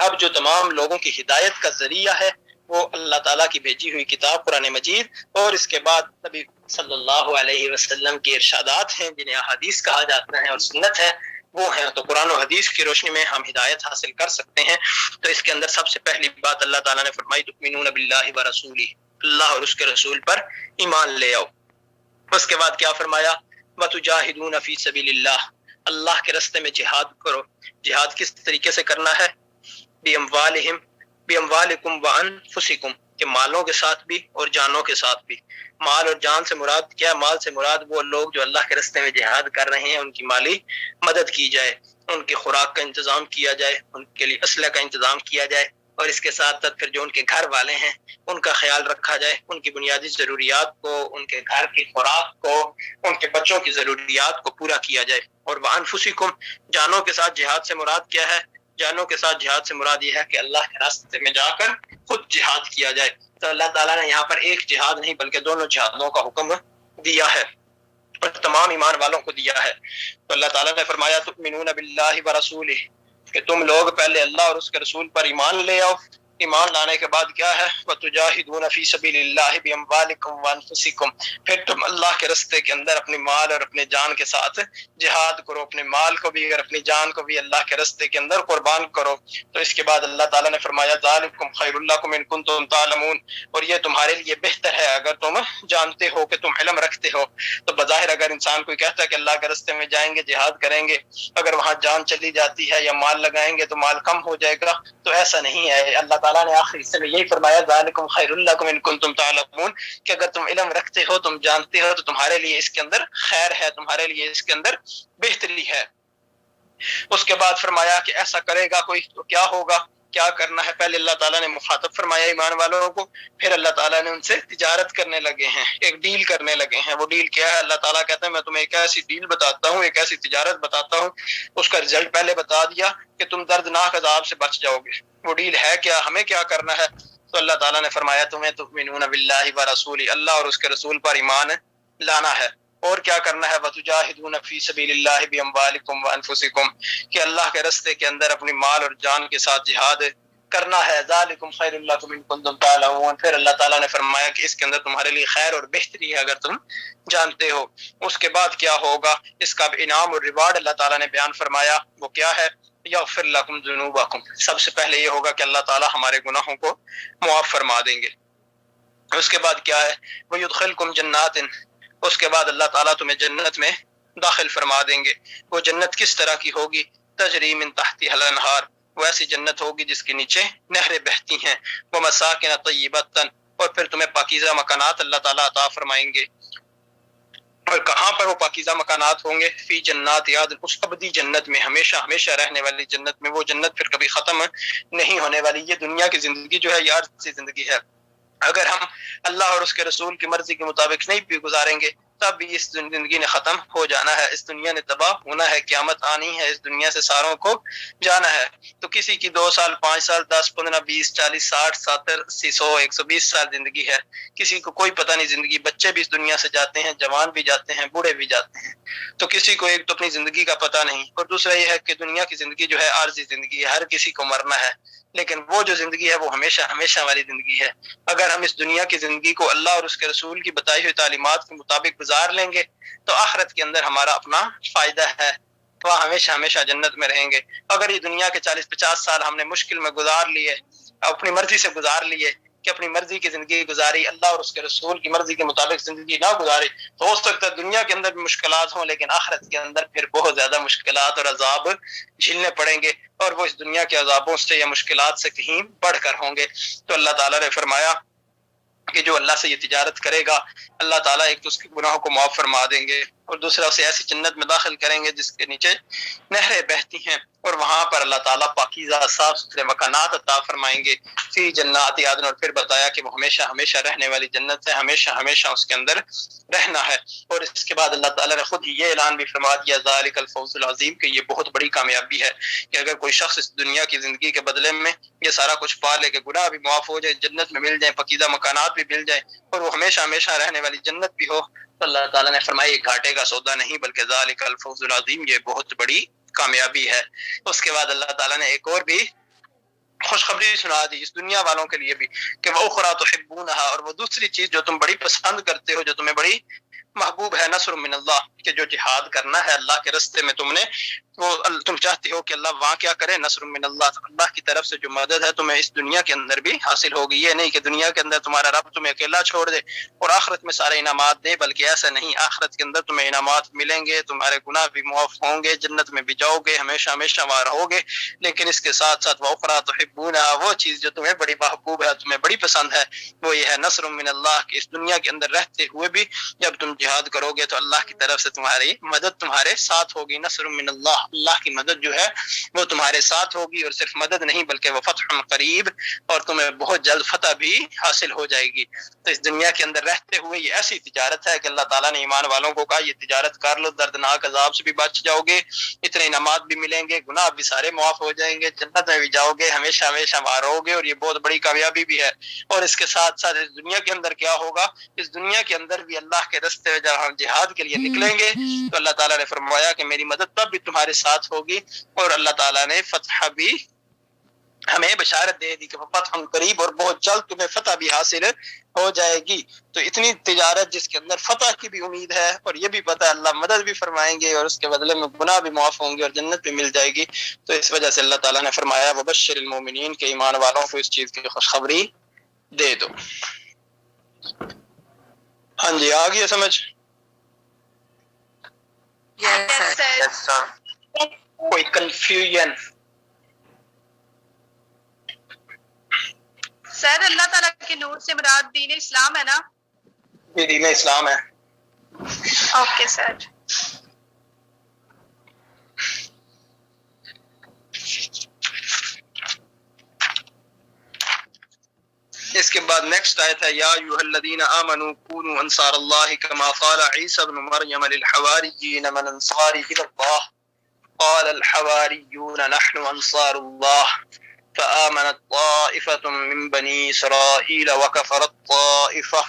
اب جو تمام لوگوں کی ہدایت کا ذریعہ ہے وہ اللہ تعالیٰ کی بھیجی ہوئی کتاب قرآن مجید، اور اس کے بعد نبی صلی اللہ علیہ وسلم کے ارشادات ہیں جنہیں احادیث کہا جاتا ہے، اور سنت ہے وہ ہیں۔ تو قرآن و حدیث کی روشنی میں ہم ہدایت حاصل کر سکتے ہیں۔ تو اس کے اندر سب سے پہلی بات اللہ تعالیٰ نے فرمائی تؤمنون باللہ ورسولہ، اللہ اور اس کے رسول پر ایمان لے آؤ۔ اس کے بعد کیا فرمایا؟ وتجاہدون فی سبیل اللہ، اللہ کے راستے میں جہاد کرو۔ جہاد کس طریقے سے کرنا ہے؟ بِأَمْوَالِكُمْ وَأَنفُسِكُمْ، کہ مالوں کے ساتھ بھی اور جانوں کے ساتھ بھی۔ مال اور جان سے مراد کیا؟ مال سے مراد وہ لوگ جو اللہ کے راستے میں جہاد کر رہے ہیں، ان کی مالی مدد کی جائے، ان کی خوراک کا انتظام کیا جائے، ان کے لیے اسلحہ کا انتظام کیا جائے، اور اس کے ساتھ ساتھ پھر جو ان کے گھر والے ہیں ان کا خیال رکھا جائے، ان کی بنیادی ضروریات کو، ان کے گھر کی خوراک کو، ان کے بچوں کی ضروریات کو پورا کیا جائے۔ اور وَأَنفُسِكُمْ، جانوں کے ساتھ جہاد سے مراد کیا ہے؟ جانوں کے ساتھ جہاد سے مراد یہ ہے کہ اللہ کے راستے میں جا کر خود جہاد کیا جائے۔ تو اللہ تعالیٰ نے یہاں پر ایک جہاد نہیں بلکہ دونوں جہادوں کا حکم دیا ہے اور تمام ایمان والوں کو دیا ہے۔ تو اللہ تعالیٰ نے فرمایا تؤمنون باللہ ورسولہ، کہ تم لوگ پہلے اللہ اور اس کے رسول پر ایمان لے آؤ۔ ایمان لانے کے بعد کیا ہے؟ وَتُجَاهِدُونَ فِي سَبِيلِ اللَّهِ بِأَمْوَالِكُمْ وَأَنفُسِكُمْ، پھر تم اللہ کے راستے کے اندر اپنے مال اور اپنے جان کے ساتھ جہاد کرو، اپنے مال کو بھی اور اپنی جان کو بھی اللہ کے راستے کے اندر قربان کرو۔ تو اس کے بعد اللہ تعالیٰ نے فرمایا ذَلِكُمْ خَيْرٌ لَكُمْ إِن كُنتُمْ تَعْلَمُونَ، اور یہ تمہارے لیے بہتر ہے اگر تم جانتے ہو، کہ تم علم رکھتے ہو۔ تو بظاہر اگر انسان کوئی کہتا ہے کہ اللہ کے راستے میں جائیں گے، جہاد کریں گے، اگر وہاں جان چلی جاتی ہے یا مال لگائیں گے تو مال کم ہو جائے گا، تو ایسا نہیں ہے۔ اللہ تعالیٰ نے آخری حصے میں یہی فرمایا ذَلِكُمْ خَيْرٌ لَكُمْ إِن كُنتُمْ تَعْلَمُونَ، کہ اگر تم علم رکھتے ہو، تم جانتے ہو، تو تمہارے لیے اس کے اندر خیر ہے، تمہارے لیے اس کے اندر بہتری ہے۔ اس کے بعد فرمایا کہ ایسا کرے گا کوئی تو کیا ہوگا، کیا کرنا ہے۔ پہلے اللہ تعالیٰ نے مخاطب فرمایا ایمان والوں کو، پھر اللہ تعالیٰ نے ان سے تجارت کرنے لگے ہیں، ایک ڈیل کرنے لگے ہیں۔ وہ ڈیل کیا ہے؟ اللہ تعالیٰ کہتا ہے میں تمہیں ایک ایسی ڈیل بتاتا ہوں، ایک ایسی تجارت بتاتا ہوں، اس کا رزلٹ پہلے بتا دیا کہ تم دردناک عذاب سے بچ جاؤ گے۔ وہ ڈیل ہے کیا؟ ہمیں کیا کرنا ہے؟ تو اللہ تعالیٰ نے فرمایا تمہیں تؤمنون باللہ ورسولہ، اللہ اور اس کے رسول پر ایمان لانا ہے، اور کیا کرنا ہے؟ وَتُجَاهِدُونَ فِي سَبِيلِ اللَّهِ بِأَمْوَالِكُمْ وَأَنفُسِكُمْ، کہ اللہ کے راستے کے اندر اپنی مال اور جان کے ساتھ جہاد کرنا ہے۔ ذَلِكُمْ خَيْرٌ لَكُمْ إِن كُنتُمْ تَعْلَمُونَ، پھر اللہ تعالیٰ نے فرمایا کہ اس کے اندر تمہارے لیے خیر اور بہتری ہے اگر تم جانتے ہو۔ اس کے بعد کیا ہوگا؟ اس کا انعام اور ریوارڈ اللہ تعالیٰ نے بیان فرمایا، وہ کیا ہے؟ یغفر لکم ذنوبکم، سب سے پہلے یہ ہوگا کہ اللہ تعالیٰ ہمارے گناہوں کو معاف فرما دیں گے۔ اس کے بعد کیا ہے؟ وَيُدْخِلْكُمْ جَنَّاتٍ، اس کے بعد اللہ تعالیٰ تمہیں جنت میں داخل فرما دیں گے۔ وہ جنت کس طرح کی ہوگی؟ تجری من تحتها الانہار، وہ ایسی جنت ہوگی جس کے نیچے نہریں بہتی ہیں۔ ومساکن طیبۃ، اور پھر تمہیں پاکیزہ مکانات اللہ تعالیٰ عطا فرمائیں گے۔ اور کہاں پر وہ پاکیزہ مکانات ہوں گے؟ فی جنات عدن، اس ابدی جنت میں، ہمیشہ ہمیشہ رہنے والی جنت میں۔ وہ جنت پھر کبھی ختم نہیں ہونے والی۔ یہ دنیا کی زندگی جو ہے یہ عارضی زندگی ہے، اگر ہم اللہ اور اس کے رسول کی مرضی کے مطابق نہیں بھی گزاریں گے تب بھی اس زندگی نے ختم ہو جانا ہے، اس دنیا نے تباہ ہونا ہے، قیامت آنی ہے، اس دنیا سے ساروں کو جانا ہے۔ تو کسی کی 2 سال، 5 سال، 10، 15، 20، 40، 60، 70، 80، 100، 120 سال زندگی ہے، کسی کو کوئی پتہ نہیں زندگی۔ بچے بھی اس دنیا سے جاتے ہیں، جوان بھی جاتے ہیں، بوڑھے بھی جاتے ہیں، تو کسی کو ایک تو اپنی زندگی کا پتہ نہیں، اور دوسرا یہ ہے کہ دنیا کی زندگی جو ہے عارضی زندگی ہے، ہر کسی کو مرنا ہے، لیکن وہ جو زندگی ہے وہ ہمیشہ ہمیشہ والی زندگی ہے۔ اگر ہم اس دنیا کی زندگی کو اللہ اور اس کے رسول کی بتائی ہوئی تعلیمات کے مطابق گزار لیں گے تو آخرت کے اندر ہمارا اپنا فائدہ ہے، وہاں ہمیشہ ہمیشہ جنت میں رہیں گے۔ اگر یہ دنیا کے 40-50 سال ہم نے مشکل میں گزار لیے، اپنی مرضی سے گزار لیے، کہ اپنی مرضی کی زندگی گزاری، اللہ اور اس کے رسول کی مرضی کے مطابق زندگی نہ گزاری، تو ہو سکتا ہے دنیا کے اندر بھی مشکلات ہوں، لیکن آخرت کے اندر پھر بہت زیادہ مشکلات اور عذاب جھیلنے پڑیں گے، اور وہ اس دنیا کے عذابوں سے یا مشکلات سے کہیں بڑھ کر ہوں گے۔ تو اللہ تعالیٰ نے فرمایا کہ جو اللہ سے یہ تجارت کرے گا، اللہ تعالیٰ ایک تو اس کے گناہوں کو معاف فرما دیں گے، اور دوسرا اسے ایسی جنت میں داخل کریں گے جس کے نیچے نہریں بہتی ہیں، اور وہاں پر اللہ تعالیٰ پاکیزہ صاف ستھرے مکانات عطا فرمائیں گے، فی جنات عدن، اور پھر بتایا کہ وہ ہمیشہ ہمیشہ رہنے والی جنت ہے، ہمیشہ ہمیشہ اس کے اندر رہنا ہے۔ اور اس کے بعد اللہ تعالیٰ نے خود ہی یہ اعلان بھی فرما دیا ذالک الفوز العظیم، کہ یہ بہت بڑی کامیابی ہے کہ اگر کوئی شخص اس دنیا کی زندگی کے بدلے میں یہ سارا کچھ پا لے، کہ گناہ بھی معاف ہو جائے، جنت میں مل جائیں، پاکیزہ مکانات بھی مل جائیں، اور وہ ہمیشہ ہمیشہ رہنے والی جنت بھی ہو، تو اللہ تعالیٰ نے فرمایا یہ گھاٹے کا سودا نہیں بلکہ ذالک الفوز العظیم، یہ بہت بڑی کامیابی ہے۔ اس کے بعد اللہ تعالیٰ نے ایک اور بھی خوشخبری سنا دی اس دنیا والوں کے لیے بھی، کہ وَأُخْرَىٰ تُحِبُّونَهَا، اور وہ دوسری چیز جو تم بڑی پسند کرتے ہو، جو تمہیں بڑی محبوب ہے، نصر من اللہ، کہ جو جہاد کرنا ہے اللہ کے راستے میں تم نے، تم چاہتے ہو کہ اللہ وہاں کیا کرے، نصر من اللہ، اللہ کی طرف سے جو مدد ہے تمہیں اس دنیا کے اندر بھی حاصل ہوگی. یہ نہیں کہ دنیا کے اندر تمہارا رب تمہیں اکیلا چھوڑ دے اور آخرت میں سارے انعامات دے، بلکہ ایسا نہیں. آخرت کے اندر تمہیں انعامات ملیں گے، تمہارے گناہ بھی معاف ہوں گے، جنت میں بھی جاؤ گے، ہمیشہ ہمیشہ وہاں رہو گے. لیکن اس کے ساتھ ساتھ وَأُخْرَىٰ تُحِبُّونَهَا، وہ چیز جو تمہیں بڑی محبوب ہے، تمہیں بڑی پسند ہے، وہ یہ ہے نصر من اللہ، کہ اس دنیا کے اندر رہتے ہوئے بھی جب تم جہاد کرو گے تو اللہ کی طرف سے تمہاری مدد تمہارے ساتھ ہوگی. نصر من اللہ، اللہ کی مدد جو ہے وہ تمہارے ساتھ ہوگی، اور صرف مدد نہیں بلکہ وہ فتح قریب، اور تمہیں بہت جلد فتح بھی حاصل ہو جائے گی. تو اس دنیا کے اندر رہتے ہوئے یہ ایسی تجارت ہے کہ اللہ تعالیٰ نے ایمان والوں کو کہا یہ تجارت کر لو، دردناک عذاب سے بھی بچ جاؤ گے، اتنے انعامات بھی ملیں گے، گناہ بھی سارے معاف ہو جائیں گے، جنت میں بھی جاؤ گے، ہمیشہ ہمیشہ وہاں رہو گے، اور یہ بہت بڑی کامیابی بھی ہے. اور اس کے ساتھ ساتھ اس دنیا کے اندر کیا ہوگا، اس دنیا کے اندر بھی اللہ کے راستے میں جب ہم جہاد کے لیے نکلیں گے تو اللہ تعالیٰ نے فرمایا کہ میری مدد تب بھی تمہارے ساتھ ہوگی، اور اللہ تعالیٰ نے فتح بھی ہمیں بشارت دے دی کہ فتح قریب، اور بہت جلد تمہیں فتح بھی حاصل ہو جائے گی. تو اتنی تجارت جس کے اندر فتح کی بھی امید ہے، اور یہ بھی پتہ ہے اللہ مدد بھی فرمائیں گے، اور اس کے بدلے میں گناہ بھی معاف ہوں گے، اور جنت بھی مل جائے گی. تو اس وجہ سے اللہ تعالیٰ نے فرمایا وبشر المومنین، کے ایمان والوں کو اس چیز کی خوشخبری دے دو. ہاں جی، آ گئی سمجھ؟ Yes, sir. کوئی کنفیوژن؟ سر اللہ تعالیٰ کے نور سے مراد دین اسلام ہے نا؟ یہ دین اسلام ہے. Okay sir. اس کے بعد نیکسٹ آیت ہے یا ایھا الذین آمنوا کونوا انصار اللہ کما قال عیسی ابن مریم للحواریین من انصاری الی اللہ قال الحواریون نحن انصار اللہ فآمنت طائفة من بنی اسرائیل وکفرت طائفة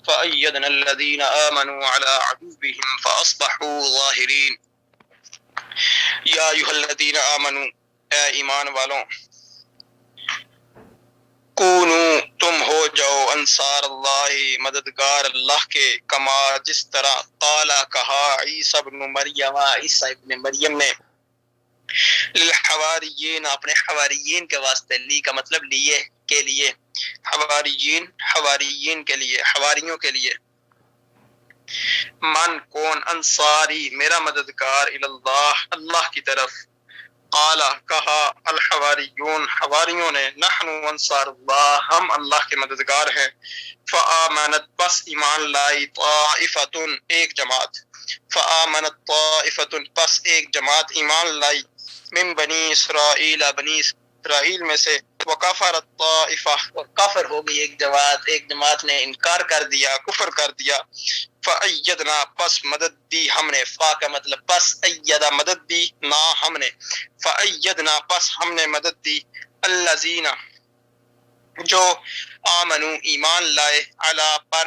فأیدنا الذین آمنوا علی عدوهم فاصبحوا ظاہرین. یا ایھا الذین آمنوا، اے ایمان والوں، کونو تم ہو جاؤ انصار اللہ مددگار اللہ کے، کما جس طرح قالا کہا عیسی ابن مریم، عیسی ابن مریم نے، للحواریین اپنے حواریین کے واسطے، لی کا مطلب لیے کے لیے، حواریین حواریین کے لیے، حواریوں کے لیے. من کون، انصاری میرا مددگار، اللہ اللہ کی طرف. قالا کہا، الحواریون حواریوں نے، نحن انصار اللہ ہم اللہ کے مددگار ہیں. فآمنت پس ایمان لائی، طائفتن ایک جماعت، فآمنت طائفتن پس ایک جماعت ایمان لائی، من بنی اسرائیل بنی اسرائیل میں سے، وکفرت طائفہ کفر ہو گئی ایک جماعت نے انکار کر دیا، کفر کر دیا. فأیدنا پس مدد دی ہم نے، فا کا مطلب پس، ایدہ مدد دی، نا ہم نے، فأیدنا پس ہم نے مدد دی، الذین جو آمنو ایمان لائے، علی پر،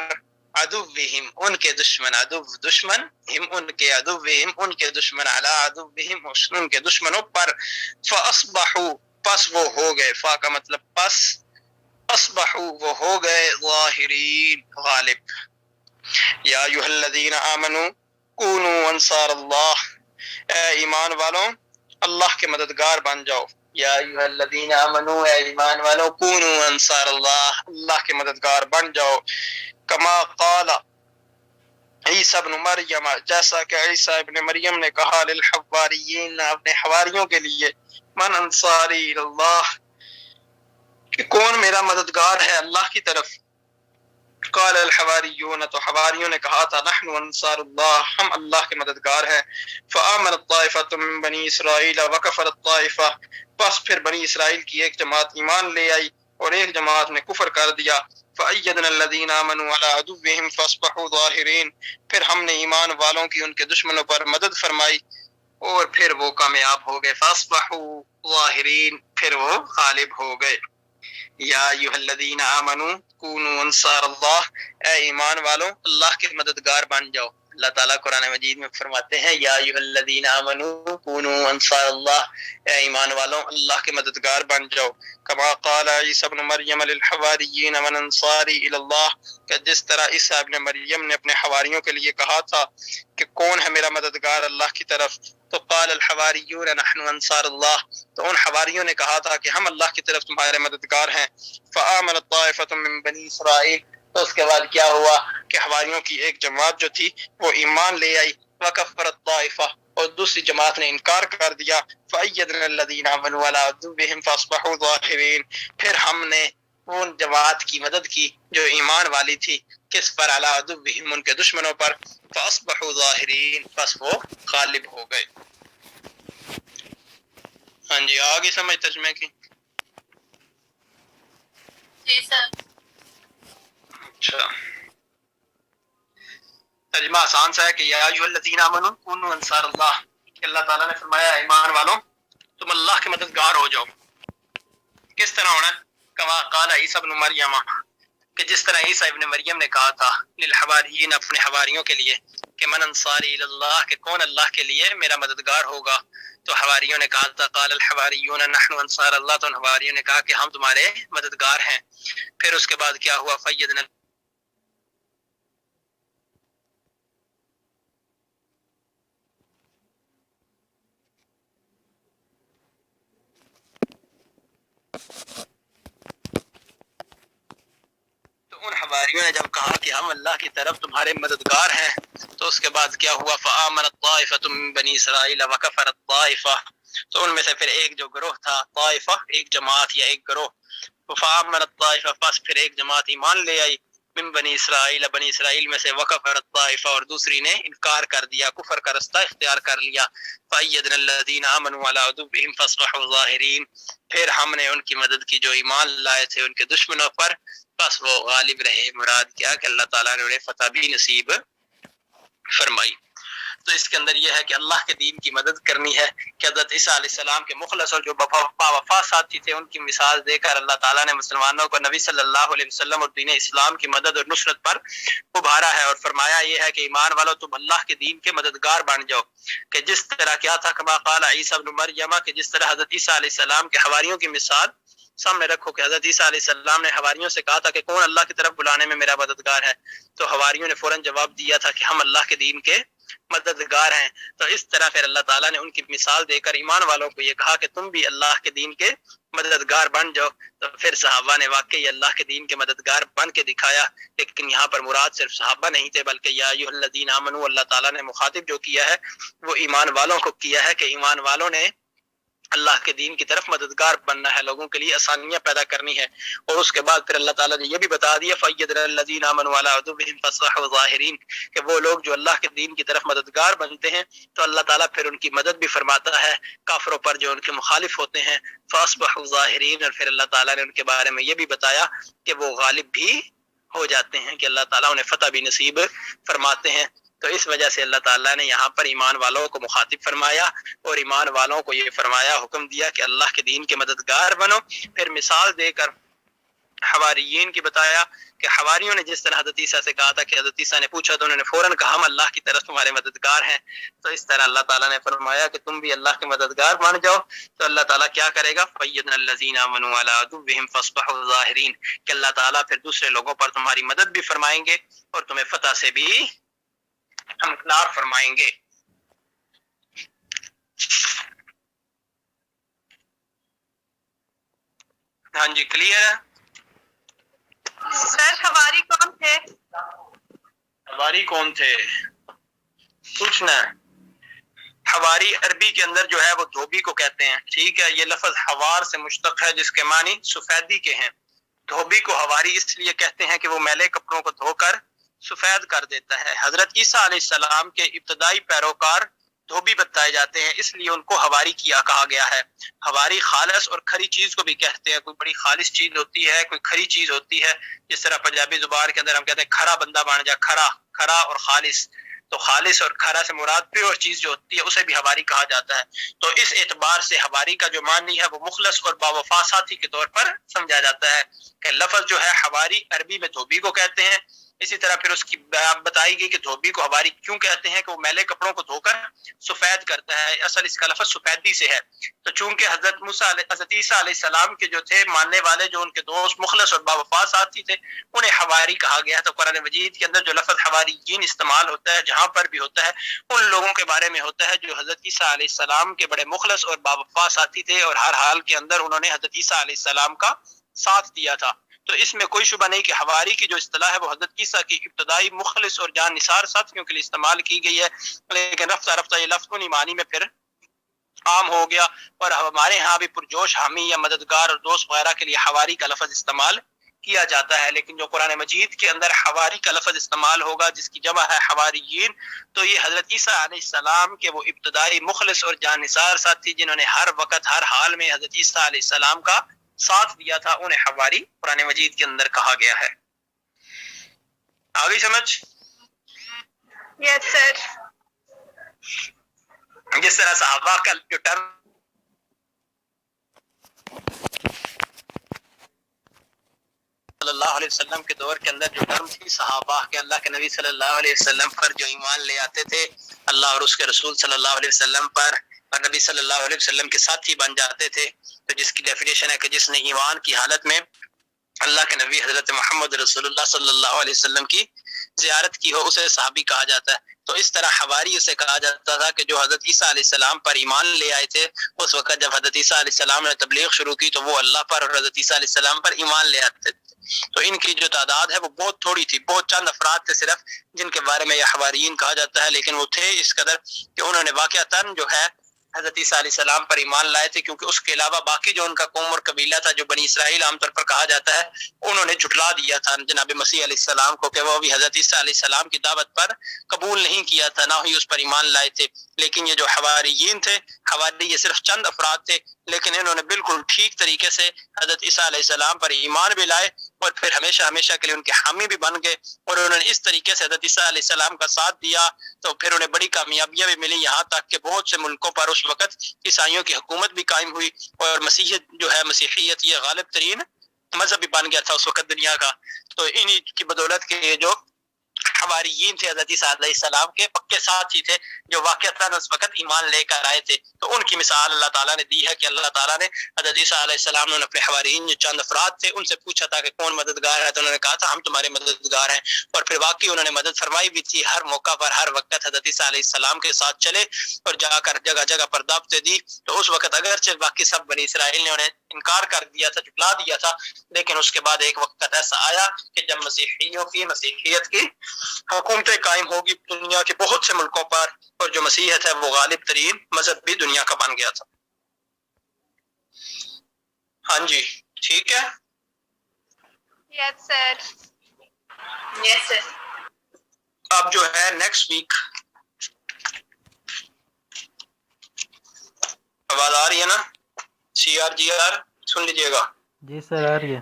عدوہم ان کے دشمن، عدو دشمن، ہم ان کے، عدوہم ان کے دشمن، علی عدوہم ان کے دشمنوں پر. فاصبحوا پس وہ ہو گئے، فا کا مطلب پس، اصبحوا وہ ہو گئے، ظاہرین غالب. یا ایھا الذین آمنوا کونوا انصار اللہ، اے ایمان والوں اللہ کے مددگار بن جاؤ. یا ایھا الذین آمنوا، اے ایمان والوں، کونوا انصار اللہ اللہ کے مددگار بن جاؤ. کما قال عیسی ابن مریم، جیسا کہ عیسی ابن مریم نے کہا، للحواریین اپنے حواریوں کے لیے، من انصاری اللہ کہ کون میرا مددگار ہے اللہ کی طرف. قال الحواریون تو حواریوں نے کہا تھا، نحن انصار اللہ ہم اللہ کے مددگار ہیں. فآمنت طائفة من بنی اسرائیل وکفرت طائفہ پس پھر بنی اسرائیل کی ایک جماعت ایمان لے آئی اور ایک جماعت نے کفر کر دیا. فأیدنا الذین آمنوا علی عدوہم فاصبحوا ظاہرین پھر ہم نے ایمان والوں کی ان کے دشمنوں پر مدد فرمائی اور پھر وہ کامیاب ہو گئے. فاصبحوا ظاہرین پھر وہ غالب ہو گئے. یا ایھا الذین آمنوا کونوا انصار اللہ، اے ایمان والوں اللہ کے مددگار بن جاؤ. اللہ تعالیٰ قرآن مجید میں فرماتے ہیں یا ایھا الذین آمنوا کونوا انصار اللہ، اے ایمان والوں اللہ کے مددگار بن جاؤ، کما قال عیسی ابن مریم للحواریین من انصاری الی اللہ، کہ جس طرح عیسیٰ ابن مریم نے اپنے حواریوں کے لیے کہا تھا کہ کون ہے میرا مددگار اللہ کی طرف، تو قال الحواریون نحن انصار اللہ، تو ان حواریوں نے کہا تھا کہ ہم اللہ کی طرف تمہارے مددگار ہیں۔ فآمنت طائفۃ من بنی اسرائیل، تو اس کے بعد کیا ہوا کہ حواریوں کی ایک جماعت جو تھی وہ ایمان لے آئی، وکفرت طائفہ، اور دوسری جماعت نے انکار کر دیا، فأیدنا الذین آمنوا علی عدوہم فاصبحوا ظاہرین، پھر ہم نے ان جماعت کی مدد کی جو ایمان والی تھی، کس پر؟ علی عدوہم، ان کے دشمنوں پر، فاصبحوا ظاہرین، بس وہ غالب ہو گئے۔ ہاں جی، آگے سمجھ ترجمے کی؟ جی سر۔ اچھا، ترجمہ آسان سا ہے کہ یا ایھا الذین آمنوا کونوا انصار اللہ، کہ اللہ تعالیٰ نے فرمایا ایمان والوں تم اللہ کے مددگار ہو جاؤ۔ کس طرح ہونا ہے؟ کما قال عیسی ابن مریم، کہ جس طرح عیسیٰ ابن مریم نے کہا تھا للحواریین، اپنے حواریوں کے لیے، کہ من انصاری الی اللہ، کہ کون اللہ کے لیے میرا مددگار ہوگا، تو حواریوں نے کہا تھا قال الحواریون نحن انصار اللہ، تو ان حواریوں نے کہا کہ ہم تمہارے مددگار ہیں۔ پھر اس کے بعد کیا ہوا؟ فیدنا، ان حواریوں نے جب کہا کہ ہم اللہ کی طرف تمہارے مددگار ہیں، تو اس کے بعد کیا ہوا؟ فآمنت طائفۃ من بنی اسرائیل وکفرت طائفہ، تو ان میں سے پھر ایک جو گروہ تھا، طائفہ ایک جماعت یا ایک گروہ، فآمنت طائفہ، پس پھر ایک جماعت ایمان لے آئی، من بنی اسرائیل، بنی اسرائیل میں سے، وکفرت طائفہ، اور دوسری نے انکار کر دیا، کفر کا رستہ اختیار کر لیا، فأیدنا الذین آمنوا علی عدوہم فاصبحوا ظاہرین، پھر ہم نے ان کی مدد کی جو ایمان لائے تھے ان کے دشمنوں پر، بس وہ غالب رہے۔ مراد کیا کہ اللہ تعالیٰ نے انہیں فتح بھی نصیب فرمائی۔ تو اس کے اندر یہ ہے کہ اللہ کے دین کی مدد کرنی ہے، کہ حضرت عیسیٰ علیہ السلام کے مخلص اور جو وفا ساتھی تھے ان کی مثال دے کر اللہ تعالیٰ نے مسلمانوں کو نبی صلی اللہ علیہ وسلم اور دین اسلام کی مدد اور نصرت پر ابھارا ہے، اور فرمایا یہ ہے کہ ایمان والو تم اللہ کے دین کے مددگار بن جاؤ، کہ جس طرح کیا تھا، کما قال عیسیٰ ابن مریم، کہ جس طرح حضرت عیسیٰ علیہ السلام کے حواریوں کی مثال سامنے رکھو، کہ حضرت عیسیٰ علیہ السلام نے حواریوں سے کہا تھا کہ کون اللہ کی طرف بلانے میں میرا مددگار ہے، تو حواریوں نے فوراً جواب دیا تھا کہ ہم اللہ کے دین کے مددگار ہیں۔ تو اس طرح پھر اللہ تعالیٰ نے ان کی مثال دے کر ایمان والوں کو یہ کہا کہ تم بھی اللہ کے دین کے مددگار بن جاؤ، تو پھر صحابہ نے واقعی اللہ کے دین کے مددگار بن کے دکھایا، لیکن یہاں پر مراد صرف صحابہ نہیں تھے، بلکہ یا ایھا الذین آمنوا، اللہ تعالیٰ نے مخاطب جو کیا ہے وہ ایمان والوں کو کیا ہے، کہ ایمان والوں نے اللہ کے دین کی طرف مددگار بننا ہے، لوگوں کے لیے آسانیاں پیدا کرنی ہے۔ اور اس کے بعد پھر اللہ تعالیٰ نے یہ بھی بتا دیا فَأَيَّدْنَا الَّذِينَ آمَنُوا عَلَىٰ عَدُوِّهِمْ فَأَصْبَحُوا ظَاهِرِينَ، کہ وہ لوگ جو اللہ کے دین کی طرف مددگار بنتے ہیں تو اللہ تعالیٰ پھر ان کی مدد بھی فرماتا ہے کافروں پر جو ان کے مخالف ہوتے ہیں، فَأَصْبَحُوا ظَاهِرِينَ، اور پھر اللہ تعالیٰ نے ان کے بارے میں یہ بھی بتایا کہ وہ غالب بھی ہو جاتے ہیں، کہ اللہ تعالیٰ انہیں فتح بھی نصیب فرماتے ہیں۔ تو اس وجہ سے اللہ تعالیٰ نے یہاں پر ایمان والوں کو مخاطب فرمایا، اور ایمان والوں کو یہ فرمایا، حکم دیا کہ اللہ کے دین کے مددگار بنو۔ پھر مثال دے کر حواریین کی بتایا کہ حواریوں نے جس طرح حضرت عیسیٰ سے کہا تھا کہ حضرت عیسیٰ نے پوچھا تو انہوں نے فوراً کہا ہم اللہ کی طرف تمہارے مددگار ہیں، تو اس طرح اللہ تعالیٰ نے فرمایا کہ تم بھی اللہ کے مددگار بن جاؤ۔ تو اللہ تعالیٰ کیا کرے گا؟ فَأَيَّدْنَا الَّذِينَ آمَنُوا عَلَىٰ عَدُوِّهِمْ فَأَصْبَحُوا ظَاهِرِينَ، کہ اللہ تعالیٰ پھر دوسرے لوگوں پر تمہاری مدد بھی فرمائیں گے اور تمہیں فتح سے بھی ہمکنار فرمائیں گے۔ ہاں جی، کلیئر ہے؟ سر حواری کون تھے؟ حواری کون تھے پوچھنا ہے۔ حواری عربی کے اندر جو ہے وہ دھوبی کو کہتے ہیں، ٹھیک ہے؟ یہ لفظ حوار سے مشتق ہے جس کے معنی سفیدی کے ہیں۔ دھوبی کو حواری اس لیے کہتے ہیں کہ وہ میلے کپڑوں کو دھو کر سفید کر دیتا ہے۔ حضرت عیسیٰ علیہ السلام کے ابتدائی پیروکار دھوبی بتائے جاتے ہیں، اس لیے ان کو حواری کہا گیا ہے۔ حواری خالص اور کھری چیز کو بھی کہتے ہیں، کوئی بڑی خالص چیز ہوتی ہے، کوئی کھری چیز ہوتی ہے، جس طرح پنجابی زبان کے اندر ہم کہتے ہیں کھرا بندہ بن جا، کھرا اور خالص، تو خالص اور کھرا سے مراد پیور چیز جو ہوتی ہے اسے بھی حواری کہا جاتا ہے۔ تو اس اعتبار سے حواری کا جو معنی ہے وہ مخلص اور باوفا ساتھی کے طور پر سمجھا جاتا ہے، کہ لفظ جو ہے حواری عربی میں دھوبی کو کہتے ہیں، اسی طرح پھر اس کی بتائی گئی کہ دھوبی کو حواری کیوں کہتے ہیں کہ وہ میلے کپڑوں کو دھو کر سفید کرتا ہے، اصل اس کا لفظ سفیدی سے ہے۔ تو چونکہ حضرت عیسیٰ علیہ السلام کے جو تھے ماننے والے، جو ان کے دوست مخلص اور باوفا ساتھی تھے، انہیں حواری کہا گیا۔ تو قرآن مجید کے اندر جو لفظ حواریین استعمال ہوتا ہے جہاں پر بھی ہوتا ہے ان لوگوں کے بارے میں ہوتا ہے جو حضرت عیسیٰ علیہ السلام کے بڑے مخلص اور باوفا ساتھی تھے، اور ہر حال کے اندر انہوں نے حضرت عیسیٰ علیہ السلام کا ساتھ دیا تھا۔ تو اس میں کوئی شبہ نہیں کہ حواری کی جو اصطلاح ہے وہ حضرت عیسیٰ کی ابتدائی مخلص اور جان نثار ساتھیوں کے لیے استعمال کی گئی ہے، لیکن رفتہ رفتہ یہ لفظ انہی معنی میں پھر عام ہو گیا، اور ہمارے ہاں بھی پرجوش حامی یا مددگار اور دوست وغیرہ کے لیے حواری کا لفظ استعمال کیا جاتا ہے۔ لیکن جو قرآن مجید کے اندر حواری کا لفظ استعمال ہوگا جس کی جمع ہے حواریین، تو یہ حضرت عیسیٰ علیہ السلام کے وہ ابتدائی مخلص اور جان نثار ساتھی جنہوں نے ہر وقت ہر حال میں حضرت عیسیٰ علیہ السلام کا ساتھ دیا تھا، انہیں حواری قرآن مجید کے اندر کہا گیا ہے۔ آگئی سمجھ؟ یس سر۔ جس طرح صحابہ کا جو ٹرم صلی اللہ علیہ وسلم کے دور کے اندر جو ٹرم تھی صحابہ کہ اللہ کے نبی صلی اللہ علیہ وسلم پر جو ایمان لے آتے تھے، اللہ اور اس کے رسول صلی اللہ علیہ وسلم پر، اور نبی صلی اللہ علیہ وسلم کے ساتھی بن جاتے تھے، تو جس کی ڈیفینیشن ہے کہ جس نے ایمان کی حالت میں اللہ کے نبی حضرت محمد رسول اللہ صلی اللہ علیہ وسلم کی زیارت کی ہو، اسے صحابی کہا جاتا ہے۔ تو اس طرح حواری اسے کہا جاتا تھا کہ جو حضرت عیسیٰ علیہ السلام پر ایمان لے آئے تھے، اس وقت جب حضرت عیسیٰ علیہ السلام نے تبلیغ شروع کی تو وہ اللہ پر اور حضرت عیسیٰ علیہ السلام پر ایمان لے آتے تھے۔ تو ان کی جو تعداد ہے وہ بہت تھوڑی تھی، بہت چند افراد تھے صرف جن کے بارے میں یہ حواریین کہا جاتا ہے، لیکن وہ تھے اس قدر کہ انہوں نے واقعتاً جو ہے حضرت عیسیٰ علیہ السلام پر ایمان لائے تھے، کیونکہ اس کے علاوہ باقی جو ان کا قوم اور قبیلہ تھا جو بنی اسرائیل عام طور پر کہا جاتا ہے، انہوں نے جھٹلا دیا تھا جناب مسیح علیہ السلام کو کہ وہ بھی حضرت عیسیٰ علیہ السلام کی دعوت پر قبول نہیں کیا تھا، نہ ہی اس پر ایمان لائے تھے۔ لیکن یہ جو حواریین تھے، حواری یہ صرف چند افراد تھے، لیکن انہوں نے بالکل ٹھیک طریقے سے حضرت عیسیٰ علیہ السلام پر ایمان بھی لائے اور پھر ہمیشہ ہمیشہ کے لیے ان کے حامی بھی بن گئے، اور انہوں نے اس طریقے سے حضرت عیسیٰ علیہ السلام کا ساتھ دیا، تو پھر انہیں بڑی کامیابیاں بھی ملی، یہاں تک کہ بہت سے ملکوں پر اس وقت عیسائیوں کی حکومت بھی قائم ہوئی، اور مسیحیت جو ہے مسیحیت یہ غالب ترین مذہب بھی بن گیا تھا اس وقت دنیا کا۔ تو انہی کی بدولت کے یہ جو حواریین تھے حضرت عیسیٰ علیہ السلام کے پکے ساتھی تھے جو واقعتاً اس وقت ایمان لے کر آئے تھے، تو ان کی مثال اللہ تعالیٰ نے دی ہے کہ اللہ تعالیٰ نے حضرت عیسیٰ علیہ السلام نے اپنے حواریین جو چند افراد تھے ان سے پوچھا تھا کہ کون مددگار ہے، تو انہوں نے کہا تھا ہم تمہارے مددگار ہیں، اور پھر واقعی انہوں نے مدد فرمائی بھی تھی، ہر موقع پر ہر وقت حضرت عیسیٰ علیہ السلام کے ساتھ چلے اور جا کر جگہ جگہ پر دعوتیں دی۔ تو اس وقت اگرچہ باقی سب بنی اسرائیل نے انہیں انکار کر دیا تھا، جھٹلا دیا تھا، لیکن اس کے بعد ایک وقت ایسا آیا کہ جب مسیحیوں کی مسیحیت کی حکومتیں قائم ہوگی دنیا کے بہت سے ملکوں پر، اور جو مسیحیت ہے وہ غالب ترین مذہب بھی دنیا کا بن گیا تھا۔ ہاں جی ٹھیک ہے۔ یس سر۔ یس سر۔ اب جو ہے نیکسٹ ویک، آواز آ رہی ہے نا؟ سی آر جی آر سن لیجئے گا۔ جی سر آ رہی ہے۔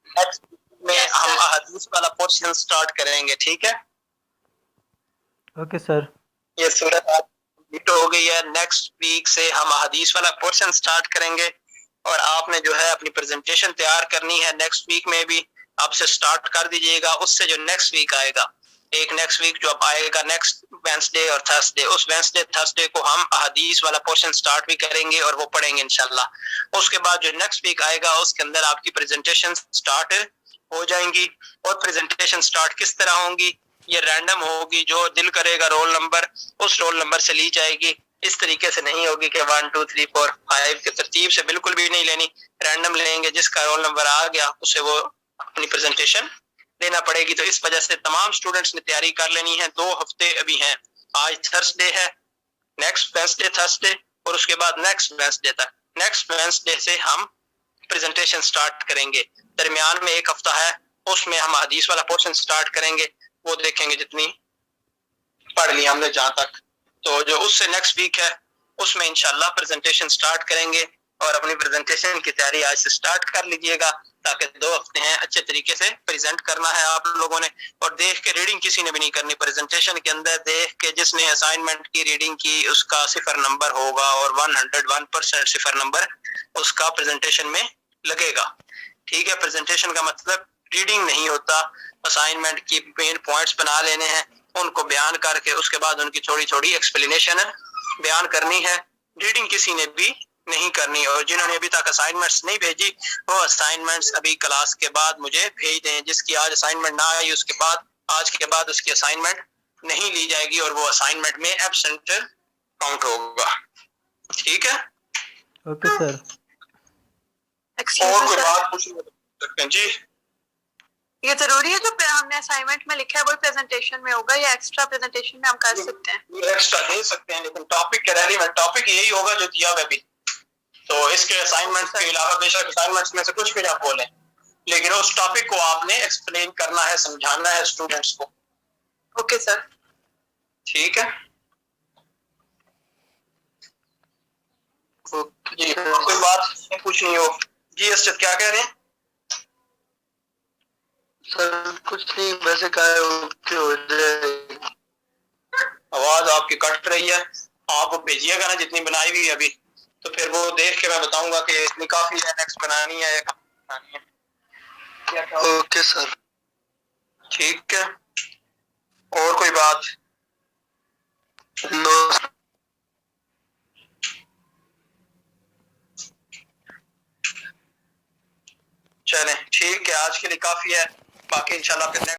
نیکسٹ ویک میں ہم احادیث والا پورشن سٹارٹ کریں گے، ٹھیک ہے؟ Okay sir. یہ صورت کمپلیٹ ہو گئی ہے، نیکسٹ ویک سے ہم احادیث والا پورشن سٹارٹ کریں گے، اور آپ نے جو ہے اپنی پریزنٹیشن تیار کرنی ہے نیکسٹ ویک میں بھی آپ سے سٹارٹ کر دیجئے گا۔ اس سے جو نیکسٹ ویک آئے گا، ایک نیکسٹ ویک جو اب آئے گا نیکسٹ وینسڈے اور تھرسڈے، اس وینسڈے تھرسڈے کو ہم احادیث والا پورشن سٹارٹ بھی کریں گے اور وہ پڑھیں گے انشاءاللہ۔ اس کے بعد جو نیکسٹ ویک آئے گا اس کے اندر آپ کی پریزنٹیشن سٹارٹ ہو جائیں گی، اور پریزنٹیشن سٹارٹ کس طرح ہوں گی؟ یہ رینڈم ہوگی، جو دل کرے گا رول نمبر اس رول نمبر سے لی جائے گی، اس طریقے سے نہیں ہوگی کہ 1 2 3 4 5 کی ترتیب سے بالکل بھی نہیں لینی، رینڈم لیں گے، جس کا رول نمبر آ گیا اسے وہ اپنی پریزنٹیشن دینا پڑے گی۔ تو اس وجہ سے تمام سٹوڈنٹس نے تیاری کر لینی ہے، 2 ہفتے ابھی ہیں، آج تھرسڈے ہے، نیکسٹ وینسڈے تھرسڈے، اور اس کے بعد نیکسٹ وینسڈے تک، نیکسٹ وینسڈے سے ہم پریزنٹیشن سٹارٹ کریں گے۔ درمیان میں ایک ہفتہ ہے، اس میں ہم حدیث والا پورشن سٹارٹ کریں گے، وہ دیکھیں گے جتنی پڑھ لی ہم نے جہاں تک۔ تو جو اس سے نیکسٹ ویک ہے اس میں انشاءاللہ پریزنٹیشن سٹارٹ کریں گے، اور اپنی پریزنٹیشن کی تیاری آج سے سٹارٹ کر لیجئے گا، تاکہ 2 ہفتے ہیں اچھے طریقے سے پریزنٹ کرنا ہے آپ لوگوں نے، اور دیکھ کے ریڈنگ کسی نے بھی نہیں کرنی، پریزنٹیشن کے اندر دیکھ کے جس نے اسائنمنٹ کی ریڈنگ کی اس کا 0 نمبر ہوگا، اور 101% 0 نمبر اس کا پریزنٹیشن میں لگے گا، ٹھیک ہے؟ پریزنٹیشن کا مطلب ریڈنگ نہیں ہوتا، اسائنمنٹ کی مین پوائنٹس بنا لینے ہیں, ان کو بیان کر کے اس کے بعد ان کی تھوڑی تھوڑی ایکسپلینیشن بیان کرنی ہے. ریڈنگ کسی نے بھی نہیں کرنی, اور جنہوں نے ابھی تک اسائنمنٹس نہیں بھیجی وہ اسائنمنٹس ابھی کلاس کے بعد مجھے بھیج دیں. جس کی آج اسائنمنٹ نہ آئی اس کے بعد آج کے بعد اس کی اسائنمنٹ نہیں لی جائے گی اور وہ اسائنمنٹ میں ایبسنٹ کاؤنٹ ہوگا. ٹھیک ہے, اوکے سر. اور کوئی بات پوچھ سکتے ہیں جی؟ یہ ضروری ہے جو ہم نے اسائنمنٹ میں لکھا ہے وہی پریزنٹیشن میں ہوگا یا ایکسٹرا پریزنٹیشن میں ہم کر سکتے ہیں؟ ایکسٹرا دے سکتے ہیں لیکن ٹاپک کے ریلیونٹ ٹاپک یہی ہوگا جو دیا ہوا بھی. تو اس کے اسائنمنٹ کے علاوہ بے شک اسائنمنٹس میں سے کچھ بھی آپ بولیں, لیکن اس ٹاپک کو آپ نے ایکسپلین کرنا ہے, سمجھانا ہے اسٹوڈنٹس کو. Okay sir. ٹھیک ہے جی, کوئی بات پوچھنی ہو جی؟ اسجد کیا کہہ رہے ہیں؟ سر کچھ نہیں, ویسے کہا ہو جائے. آواز آپ کی کٹ رہی ہے, آپ کو بھیجیے گا نا جتنی بنائی ہوئی ابھی, تو پھر وہ دیکھ کے میں بتاؤں گا کہ اتنی کافی ہے, نیکسٹ بنانی ہے یا کم بنانی ہے. Okay sir. ٹھیک ہے, اور کوئی بات؟ نو. چلیں ٹھیک ہے, آج کے لیے کافی ہے, باقی انشاءاللہ پھر